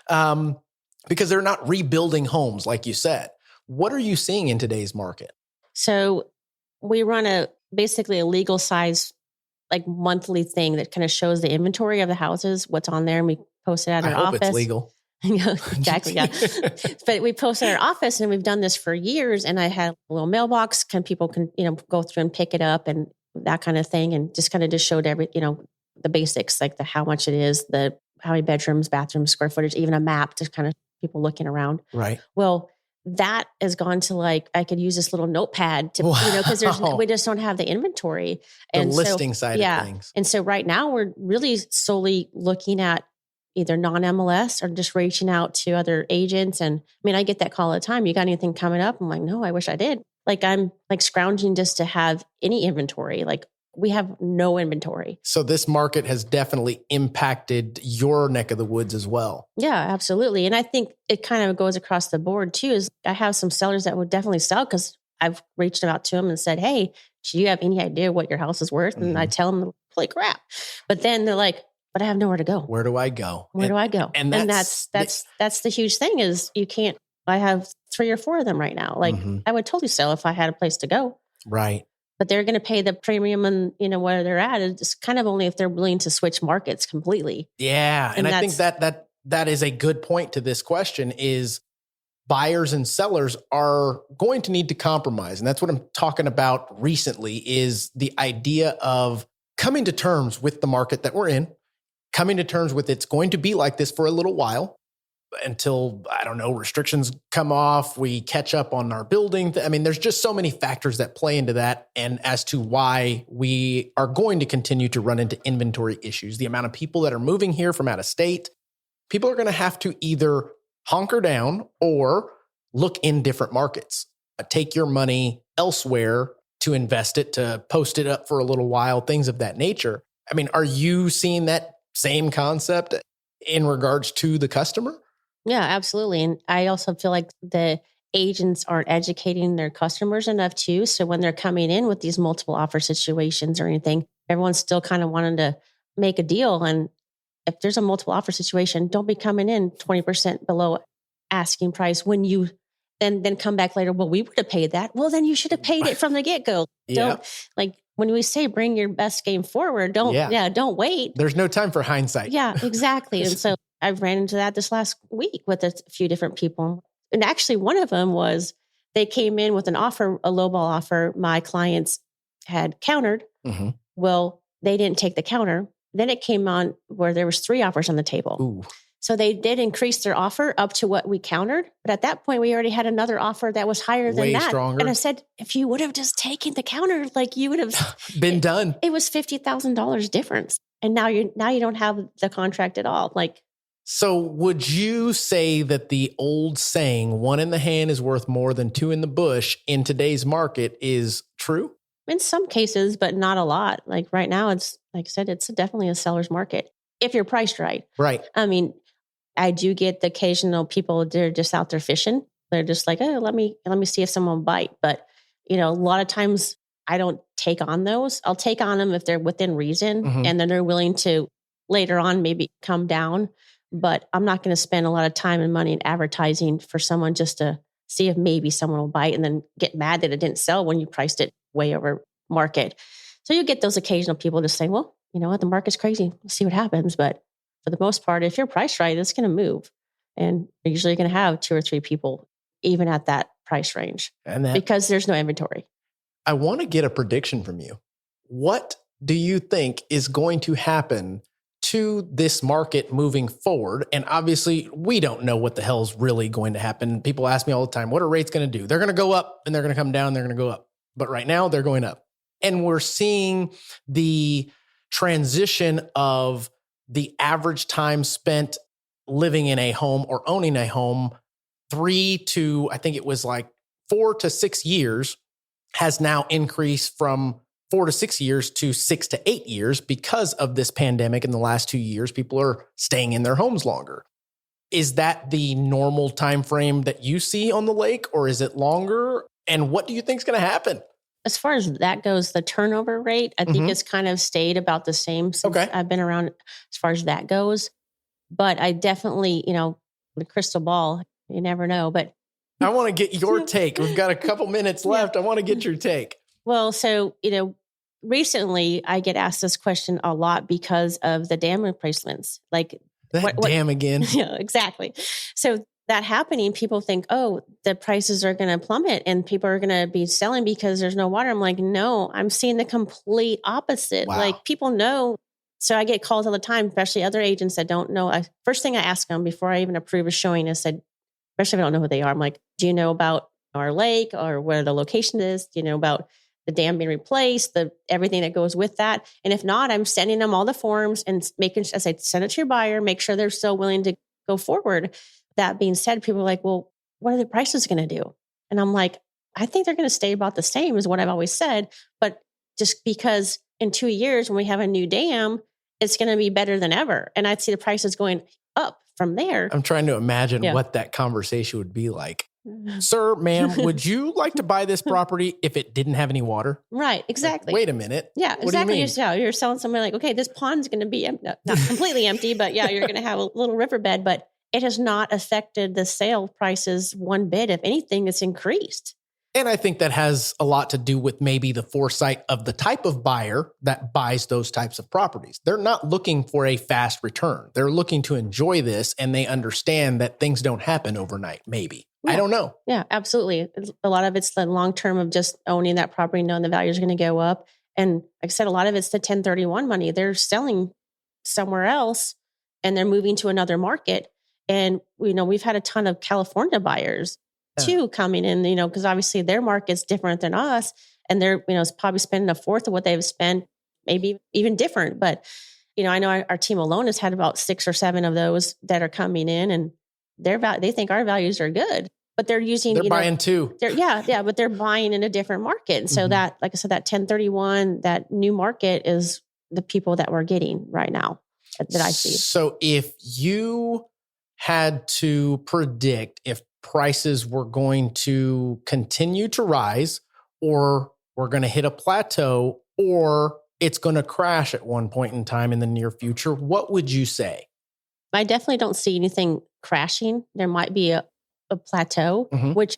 because they're not rebuilding homes, like you said. What are you seeing in today's market? So we run basically a legal size like monthly thing that kind of shows the inventory of the houses, what's on there. And we post it at I our hope office. it's legal. Exactly. Yeah. But we post at our office and we've done this for years. And I had a little mailbox, people can, go through and pick it up and that kind of thing. And just kind of just showed the basics, like how much it is, how many bedrooms, bathrooms, square footage, even a map to kind of people looking around. Right. Well, that has gone to I could use this little notepad to, because we just don't have the inventory. And the listing side of things. And so right now we're really solely looking at either non-MLS or just reaching out to other agents. And I get that call all the time. You got anything coming up? I'm like, no, I wish I did. I'm scrounging just to have any inventory. We have no inventory. So this market has definitely impacted your neck of the woods as well. Yeah, absolutely. And I think it kind of goes across the board too, is I have some sellers that would definitely sell because I've reached out to them and said, hey, do you have any idea what your house is worth? And I tell them, holy crap. But then they're like, but I have nowhere to go. Where do I go? Where do I go? And that's the huge thing is you can't, I have 3 or 4 of them right now. I would totally sell if I had a place to go. Right. But they're going to pay the premium and, where they're at. It's kind of only if they're willing to switch markets completely. Yeah. And I think that is a good point to this question is buyers and sellers are going to need to compromise. And that's what I'm talking about recently is the idea of coming to terms with the market that we're in, coming to terms with it's going to be like this for a little while until, I don't know, restrictions come off, we catch up on our building. There's just so many factors that play into that. And as to why we are going to continue to run into inventory issues, the amount of people that are moving here from out of state, people are going to have to either hunker down or look in different markets, take your money elsewhere to invest it, to post it up for a little while, things of that nature. Are you seeing that same concept in regards to the customer? Yeah, absolutely. And I also feel like the agents aren't educating their customers enough too. So when they're coming in with these multiple offer situations or anything, everyone's still kind of wanting to make a deal. And if there's a multiple offer situation, don't be coming in 20% below asking price when you then come back later. Well, we would have paid that. Well, then you should have paid it from the get-go. Yeah. Don't when we say bring your best game forward, don't wait. There's no time for hindsight. Yeah, exactly. And so I've ran into that this last week with a few different people. And actually one of them was they came in with an offer, a lowball offer. My clients had countered. Mm-hmm. Well, they didn't take the counter. Then it came on where there was 3 offers on the table. Ooh. So they did increase their offer up to what we countered. But at that point, we already had another offer that was higher than that. Stronger. And I said, if you would have just taken the counter, you would have been done. It was $50,000 difference. And now you don't have the contract at all. So would you say that the old saying, 1 in the hand is worth more than 2 in the bush in today's market is true? In some cases, but not a lot. Right now, it's like I said, it's definitely a seller's market if you're priced right. Right. I do get the occasional people, they're just out there fishing. They're just like, oh, let me see if someone will bite. But, a lot of times I don't take on those. I'll take on them if they're within reason and then they're willing to later on maybe come down. But I'm not going to spend a lot of time and money in advertising for someone just to see if maybe someone will bite and then get mad that it didn't sell when you priced it way over market. So you get those occasional people just saying, well, you know what, the market's crazy. Let's see what happens. But for the most part, if you're priced right, it's going to move. And you're usually going to have 2 or 3 people, even at that price range, because there's no inventory. I want to get a prediction from you. What do you think is going to happen to this market moving forward? And obviously, we don't know what the hell is really going to happen. People ask me all the time, what are rates going to do? They're going to go up and they're going to come down. They're going to go up. But right now, they're going up. And we're seeing the transition of the average time spent living in a home or owning a home, 3 to, I think it was 4 to 6 years, has now increased from 4 to 6 years to 6 to 8 years because of this pandemic. In the last 2 years, people are staying in their homes longer. Is that the normal time frame that you see on the lake, or is it longer? And what do you think is going to happen? As far as that goes, the turnover rate, I think it's kind of stayed about the same since I've been around as far as that goes. But I definitely, the crystal ball, you never know. But I want to get your take. We've got a couple minutes left. I want to get your take. Well, so, recently I get asked this question a lot because of the dam replacements. Like That dam again. Yeah, exactly. So that happening, people think, oh, the prices are going to plummet and people are going to be selling because there's no water. I'm like, no, I'm seeing the complete opposite. Wow. Like people know. So I get calls all the time, especially other agents that don't know. First thing I ask them before I even approve a showing is said, especially if I don't know who they are, I'm like, do you know about our lake or where the location is? Do you know about the dam being replaced, everything that goes with that? And if not, I'm sending them all the forms and making, as I send it to your buyer, make sure they're still willing to go forward. That being said, people are like, well, what are the prices going to do? And I'm like, I think they're going to stay about the same as what I've always said. But just because in 2 years, when we have a new dam, it's going to be better than ever. And I'd see the prices going up from there. I'm trying to imagine what that conversation would be like. Sir, ma'am, would you like to buy this property if it didn't have any water? Right, exactly. Like, wait a minute. Yeah, what exactly. Do you mean? You're selling somebody like, okay, this pond's going to be not completely empty, but yeah, you're going to have a little riverbed, but it has not affected the sale prices one bit. If anything, it's increased. And I think that has a lot to do with maybe the foresight of the type of buyer that buys those types of properties. They're not looking for a fast return. They're looking to enjoy this, and they understand that things don't happen overnight, maybe. Yeah. I don't know. Yeah, absolutely. A lot of it's the long term of just owning that property, knowing the values are going to go up. And like I said, a lot of it's the 1031 money. They're selling somewhere else and they're moving to another market. And, we've had a ton of California buyers too coming in, because obviously their market's different than us. And they're, probably spending a fourth of what they've spent, maybe even different. But, I know our team alone has had about 6 or 7 of those that are coming in, and they think our values are good, but they're using, they're buying too. But they're buying in a different market. And so that, like I said, that 1031, that new market is the people that we're getting right now that I see. So if you had to predict if prices were going to continue to rise, or we're going to hit a plateau, or it's going to crash at one point in time in the near future, what would you say? I definitely don't see anything crashing. There might be a plateau, which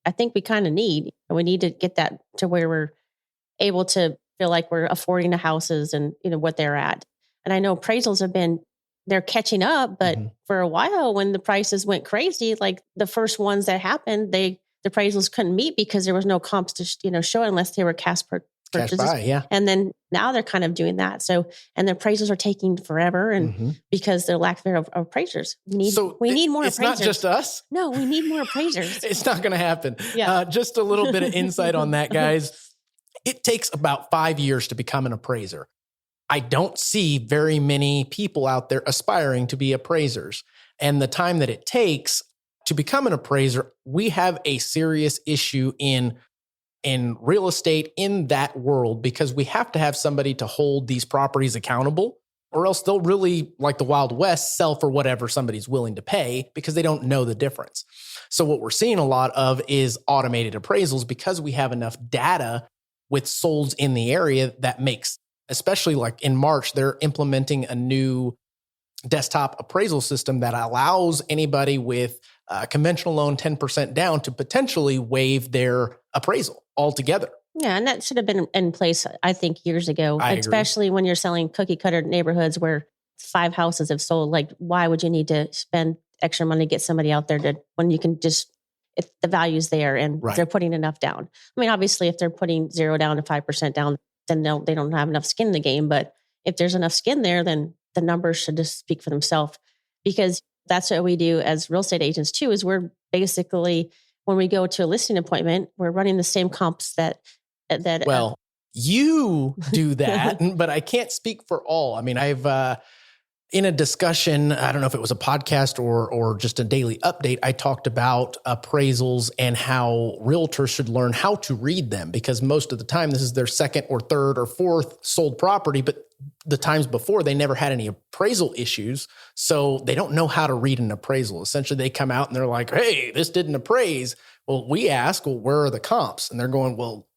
I think we kind of need. We need to get that to where we're able to feel like we're affording the houses and, what they're at. And I know appraisals they're catching up, but for a while when the prices went crazy, like the first ones that happened, the appraisals couldn't meet because there was no comps to, show unless they were cash purchases. Cash buy, yeah. And then now they're kind of doing that. So, and the appraisals are taking forever, and because they're lack of appraisers. We need more it's appraisers. It's not just us. No, we need more appraisers. It's not going to happen. Yeah. Just a little bit of insight on that, guys. It takes about 5 years to become an appraiser. I don't see very many people out there aspiring to be appraisers. And the time that it takes to become an appraiser, we have a serious issue in real estate in that world, because we have to have somebody to hold these properties accountable, or else they'll really, like the Wild West, sell for whatever somebody's willing to pay because they don't know the difference. So what we're seeing a lot of is automated appraisals, because we have enough data with solds in the area that makes, especially like in March, they're implementing a new desktop appraisal system that allows anybody with a conventional loan 10% down to potentially waive their appraisal altogether. Yeah, and that should have been in place, I think, years ago, I especially when you're selling cookie cutter neighborhoods where 5 houses have sold. Like, why would you need to spend extra money to get somebody out there when you can just, if the value's there and they're putting enough down? I mean, obviously, if they're putting 0 down to 5% down, then they don't have enough skin in the game. But if there's enough skin there, then the numbers should just speak for themselves, because that's what we do as real estate agents too, is we're basically, when we go to a listing appointment, we're running the same comps that you do that, but I can't speak for all. I mean, I've, in a discussion, I don't know if it was a podcast or just a daily update, I talked about appraisals and how realtors should learn how to read them, because most of the time this is their second or third or fourth sold property, but the times before they never had any appraisal issues. So they don't know how to read an appraisal. Essentially, they come out and they're like, hey, this didn't appraise. Well, we ask, well, where are the comps? And they're going, well,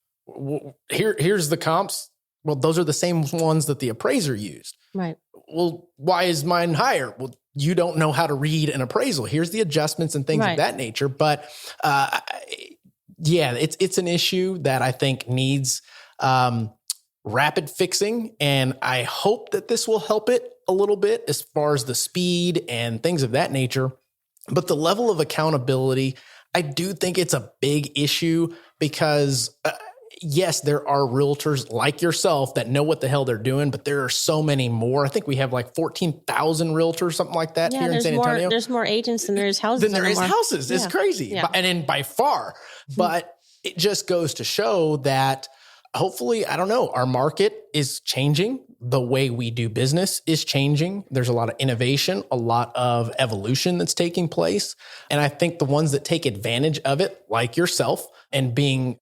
here's the comps. Well, those are the same ones that the appraiser used. Right. Well, why is mine higher? Well, you don't know how to read an appraisal. Here's the adjustments and things of that nature. But yeah, it's an issue that I think needs rapid fixing, and I hope that this will help it a little bit as far as the speed and things of that nature. But the level of accountability, I do think it's a big issue because yes, there are realtors like yourself that know what the hell they're doing, but there are so many more. I think we have like 14,000 realtors, something like that here in San Antonio. There's more agents than there is houses. It's crazy. Yeah. And then by far, but it just goes to show that hopefully, I don't know, our market is changing. The way we do business is changing. There's a lot of innovation, a lot of evolution that's taking place. And I think the ones that take advantage of it, like yourself, and being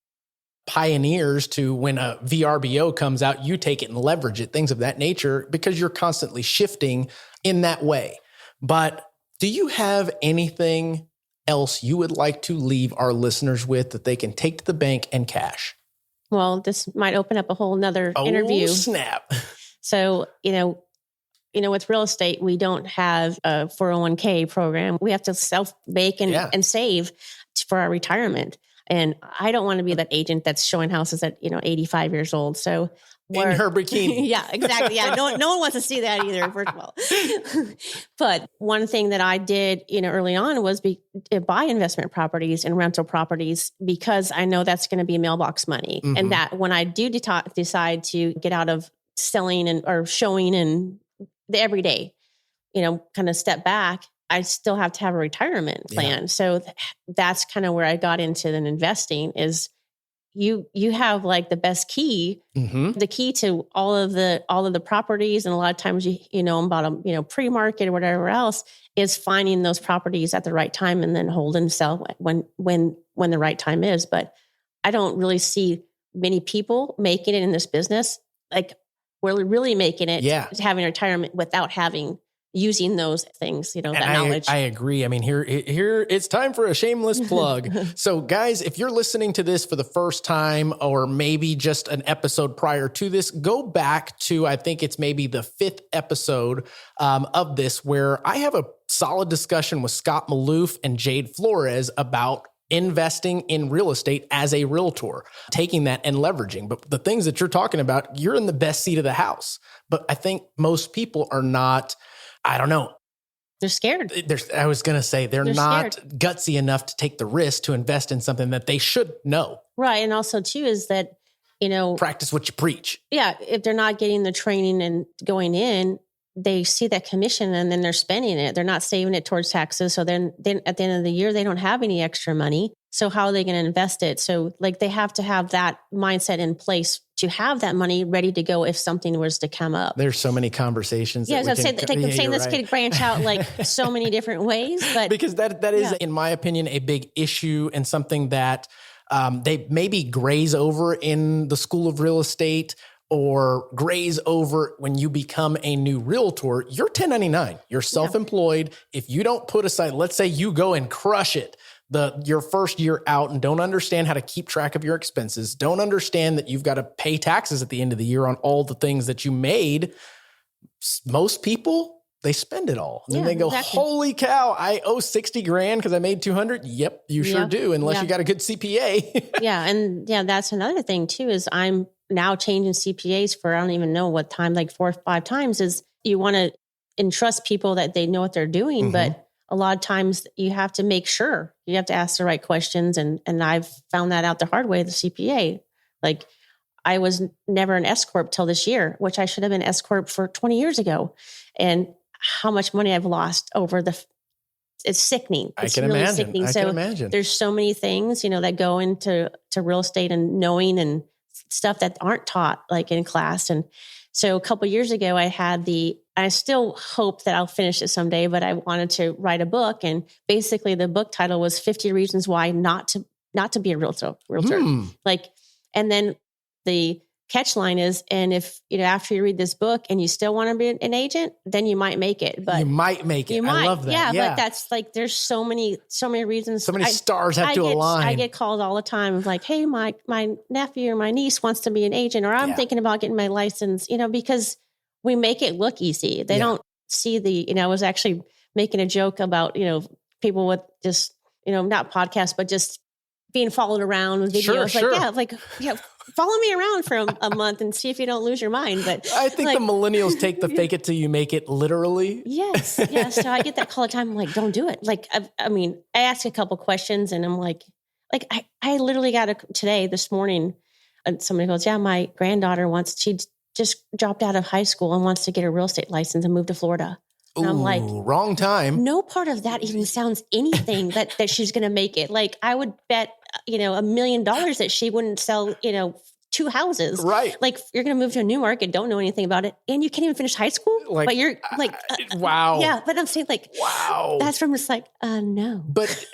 pioneers to when a VRBO comes out, you take it and leverage it, things of that nature, because you're constantly shifting in that way. But do you have anything else you would like to leave our listeners with that they can take to the bank and cash? Well, this might open up a whole nother interview. Oh, snap. So, with real estate, we don't have a 401k program. We have to self-make and save for our retirement. And I don't want to be that agent that's showing houses at, 85 years old. So in her bikini. Yeah, exactly. Yeah. No one wants to see that either, first of all. But one thing that I did, early on was buy investment properties and rental properties because I know that's going to be mailbox money. Mm-hmm. And that when I do decide to get out of selling or showing and the everyday, kind of step back, I still have to have a retirement plan. Yeah. So that's kind of where I got into then investing is you have like the best key, the key to all of the properties. And a lot of times, about pre-market or whatever else is finding those properties at the right time and then hold and sell when the right time is. But I don't really see many people making it in this business. Like we're really making it having retirement without using those things, that knowledge. I agree. I mean, here it's time for a shameless plug. So guys, if you're listening to this for the first time, or maybe just an episode prior to this, go back to, I think it's maybe the 5th episode of this, where I have a solid discussion with Scott Maloof and Jade Flores about investing in real estate as a realtor, taking that and leveraging. But the things that you're talking about, you're in the best seat of the house. But I think most people are not, I don't know. They're scared. I was going to say they're not scared. Gutsy enough to take the risk to invest in something that they should know. Right. And also too is that, practice what you preach. Yeah. If they're not getting the training and going in, they see that commission and then they're spending it. They're not saving it towards taxes. So then at the end of the year, they don't have any extra money. So how are they going to invest it? So like they have to have that mindset in place to have that money ready to go if something was to come up. There's so many conversations. Yeah, this could branch out like so many different ways. But because that is, in my opinion, a big issue and something that they maybe graze over in the school of real estate or graze over when you become a new realtor. You're 1099. You're self-employed. Yeah. If you don't put aside, let's say you go and crush it your first year out and don't understand how to keep track of your expenses, don't understand that you've got to pay taxes at the end of the year on all the things that you made, most people, they spend it all. And then they go, holy cow, I owe 60 grand because I made 200. Yep, you sure do. Unless you got a good CPA. And that's another thing too, is I'm now changing CPAs for, I don't even know what time, like 4 or 5 times, is you want to entrust people that they know what they're doing. But a lot of times you have to make sure you have to ask the right questions. And I've found that out the hard way, the CPA. Like I was never an S Corp till this year, which I should have been S Corp for 20 years ago. And how much money I've lost over it's sickening. It's really sickening. I can imagine. There's so many things, that go into real estate and knowing and stuff that aren't taught like in class. And so a couple of years ago, I still hope that I'll finish it someday, but I wanted to write a book. And basically the book title was 50 Reasons Why Not to be a realtor. And then the catch line is, and if, after you read this book and you still want to be an agent, then you might make it. But you might make it. I love that. Yeah. But that's like, there's so many reasons. So many stars have to align. I get called all the time of like, hey, my nephew or my niece wants to be an agent, or I'm thinking about getting my license, because we make it look easy. They don't see I was actually making a joke about, people with just, not podcasts, but just being followed around with videos. Sure. Follow me around for a month and see if you don't lose your mind. But I think the millennials take the fake it till you make it literally. Yes. So I get that call all the time. I'm like, don't do it. Like, I ask a couple questions and I'm like I literally got this morning, and somebody goes, yeah, my granddaughter she just dropped out of high school and wants to get a real estate license and move to Florida. And I'm like, wrong time. No part of that even sounds anything that she's going to make it. Like I would bet, $1 million that she wouldn't sell, 2 houses. Right. Like you're going to move to a new market, don't know anything about it. And you can't even finish high school. But you're like, wow. Yeah. But I'm saying wow. That's from just no. But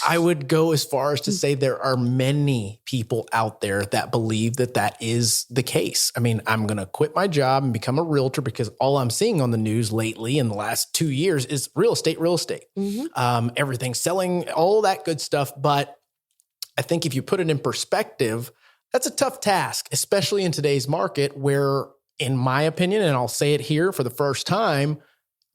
I would go as far as to say there are many people out there that believe that is the case. I mean, I'm going to quit my job and become a realtor because all I'm seeing on the news lately in the last 2 years is real estate. Mm-hmm. Everything's selling, all that good stuff. But I think if you put it in perspective, that's a tough task, especially in today's market where, in my opinion, and I'll say it here for the first time,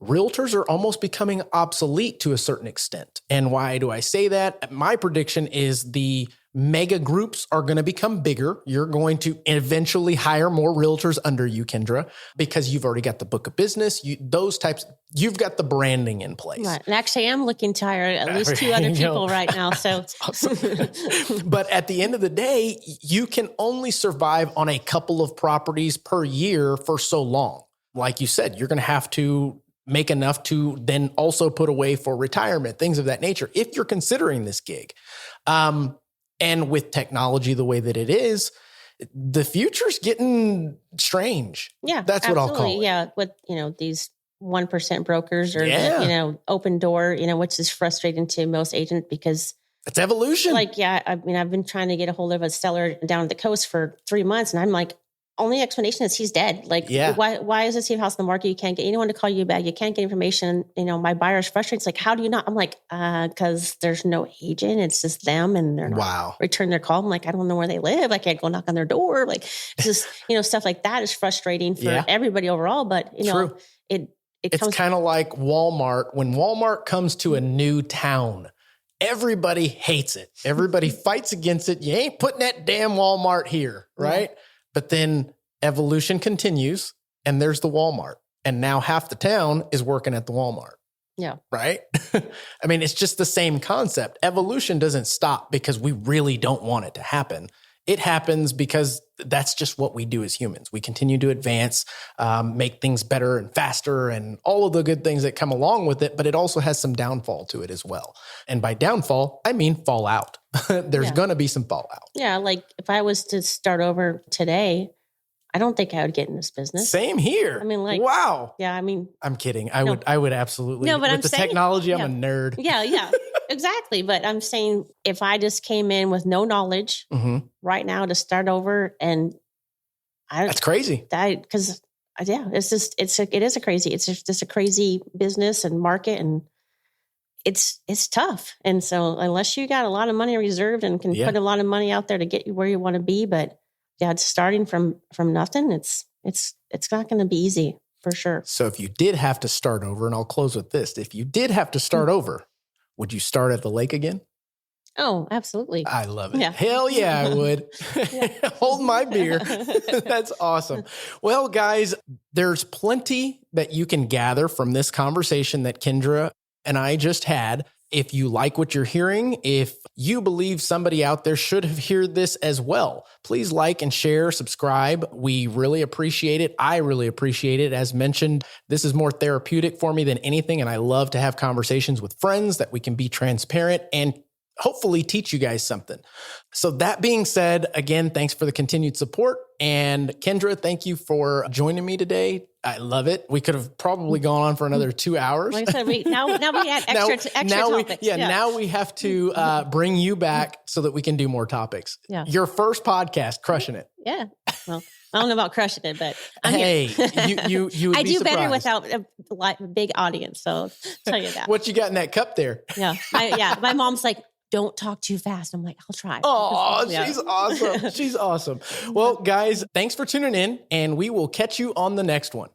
realtors are almost becoming obsolete to a certain extent. And why do I say that? My prediction is the mega groups are going to become bigger. You're going to eventually hire more realtors under you, Kendra, because you've already got the book of business. You've got the branding in place. Right. And actually, I'm looking to hire at least 2 other people right now. So, awesome. But at the end of the day, you can only survive on a couple of properties per year for so long. Like you said, you're going to have to make enough to then also put away for retirement, things of that nature, if you're considering this gig. And with technology the way that it is, the future's getting strange. Yeah, that's absolutely what I'll call it. Yeah, with these 1% brokers or open door, which is frustrating to most agents because it's evolution. I've been trying to get a hold of a seller down at the coast for 3 months, and I'm like, only explanation is he's dead. Like, why is this house in the market? You can't get anyone to call you back. You can't get information. My buyer's frustrated. It's like, how do you not? I'm like, because there's no agent. It's just them, and they're not return their call. I'm like, I don't know where they live. I can't go knock on their door. Like, just stuff like that is frustrating for everybody overall. But True. It's kind of like Walmart. When Walmart comes to a new town, everybody hates it. Everybody fights against it. You ain't putting that damn Walmart here, right? Yeah. But then evolution continues and there's the Walmart. And now half the town is working at the Walmart. Yeah. Right? I mean, it's just the same concept. Evolution doesn't stop because we really don't want it to happen. It happens because that's just what we do as humans. We continue to advance, make things better and faster and all of the good things that come along with it. But it also has some downfall to it as well. And by downfall, I mean fallout. There's going to be some fallout. Yeah. Like if I was to start over today, I don't think I would get in this business. Same here. I mean, wow. Yeah. I mean, I'm kidding. I would absolutely. No, but with technology, I'm a nerd. Yeah. Exactly. But I'm saying if I just came in with no knowledge right now to start over, and that's crazy. Because it is a crazy. It's just a crazy business and market, and it's tough. And so unless you got a lot of money reserved and can put a lot of money out there to get you where you want to be, but it's starting from nothing. It's not going to be easy for sure. So if you did have to start over, and I'll close with this, if you did have to start over, would you start at the lake again? Oh, absolutely. I love it. Yeah. Hell yeah, I would. Hold my beer. That's awesome. Well, guys, there's plenty that you can gather from this conversation that Kendra and I just had. If you like what you're hearing, if you believe somebody out there should have heard this as well, please like and share, subscribe. We really appreciate it. I really appreciate it. As mentioned, this is more therapeutic for me than anything, and I love to have conversations with friends that we can be transparent and hopefully teach you guys something. So that being said, again, thanks for the continued support. And Kendra, thank you for joining me today. I love it. We could have probably gone on for another 2 hours. Like I said, now we add extra topics. Now we have to bring you back so that we can do more topics. Yeah. Your first podcast, crushing it. Yeah. Well, I don't know about crushing it, but you would I be do surprised. better without a big audience. So I'll tell you that. What you got in that cup there? Yeah. My mom's like, don't talk too fast. I'm like, I'll try. Oh, she's awesome. She's awesome. Well, guys, thanks for tuning in, and we will catch you on the next one.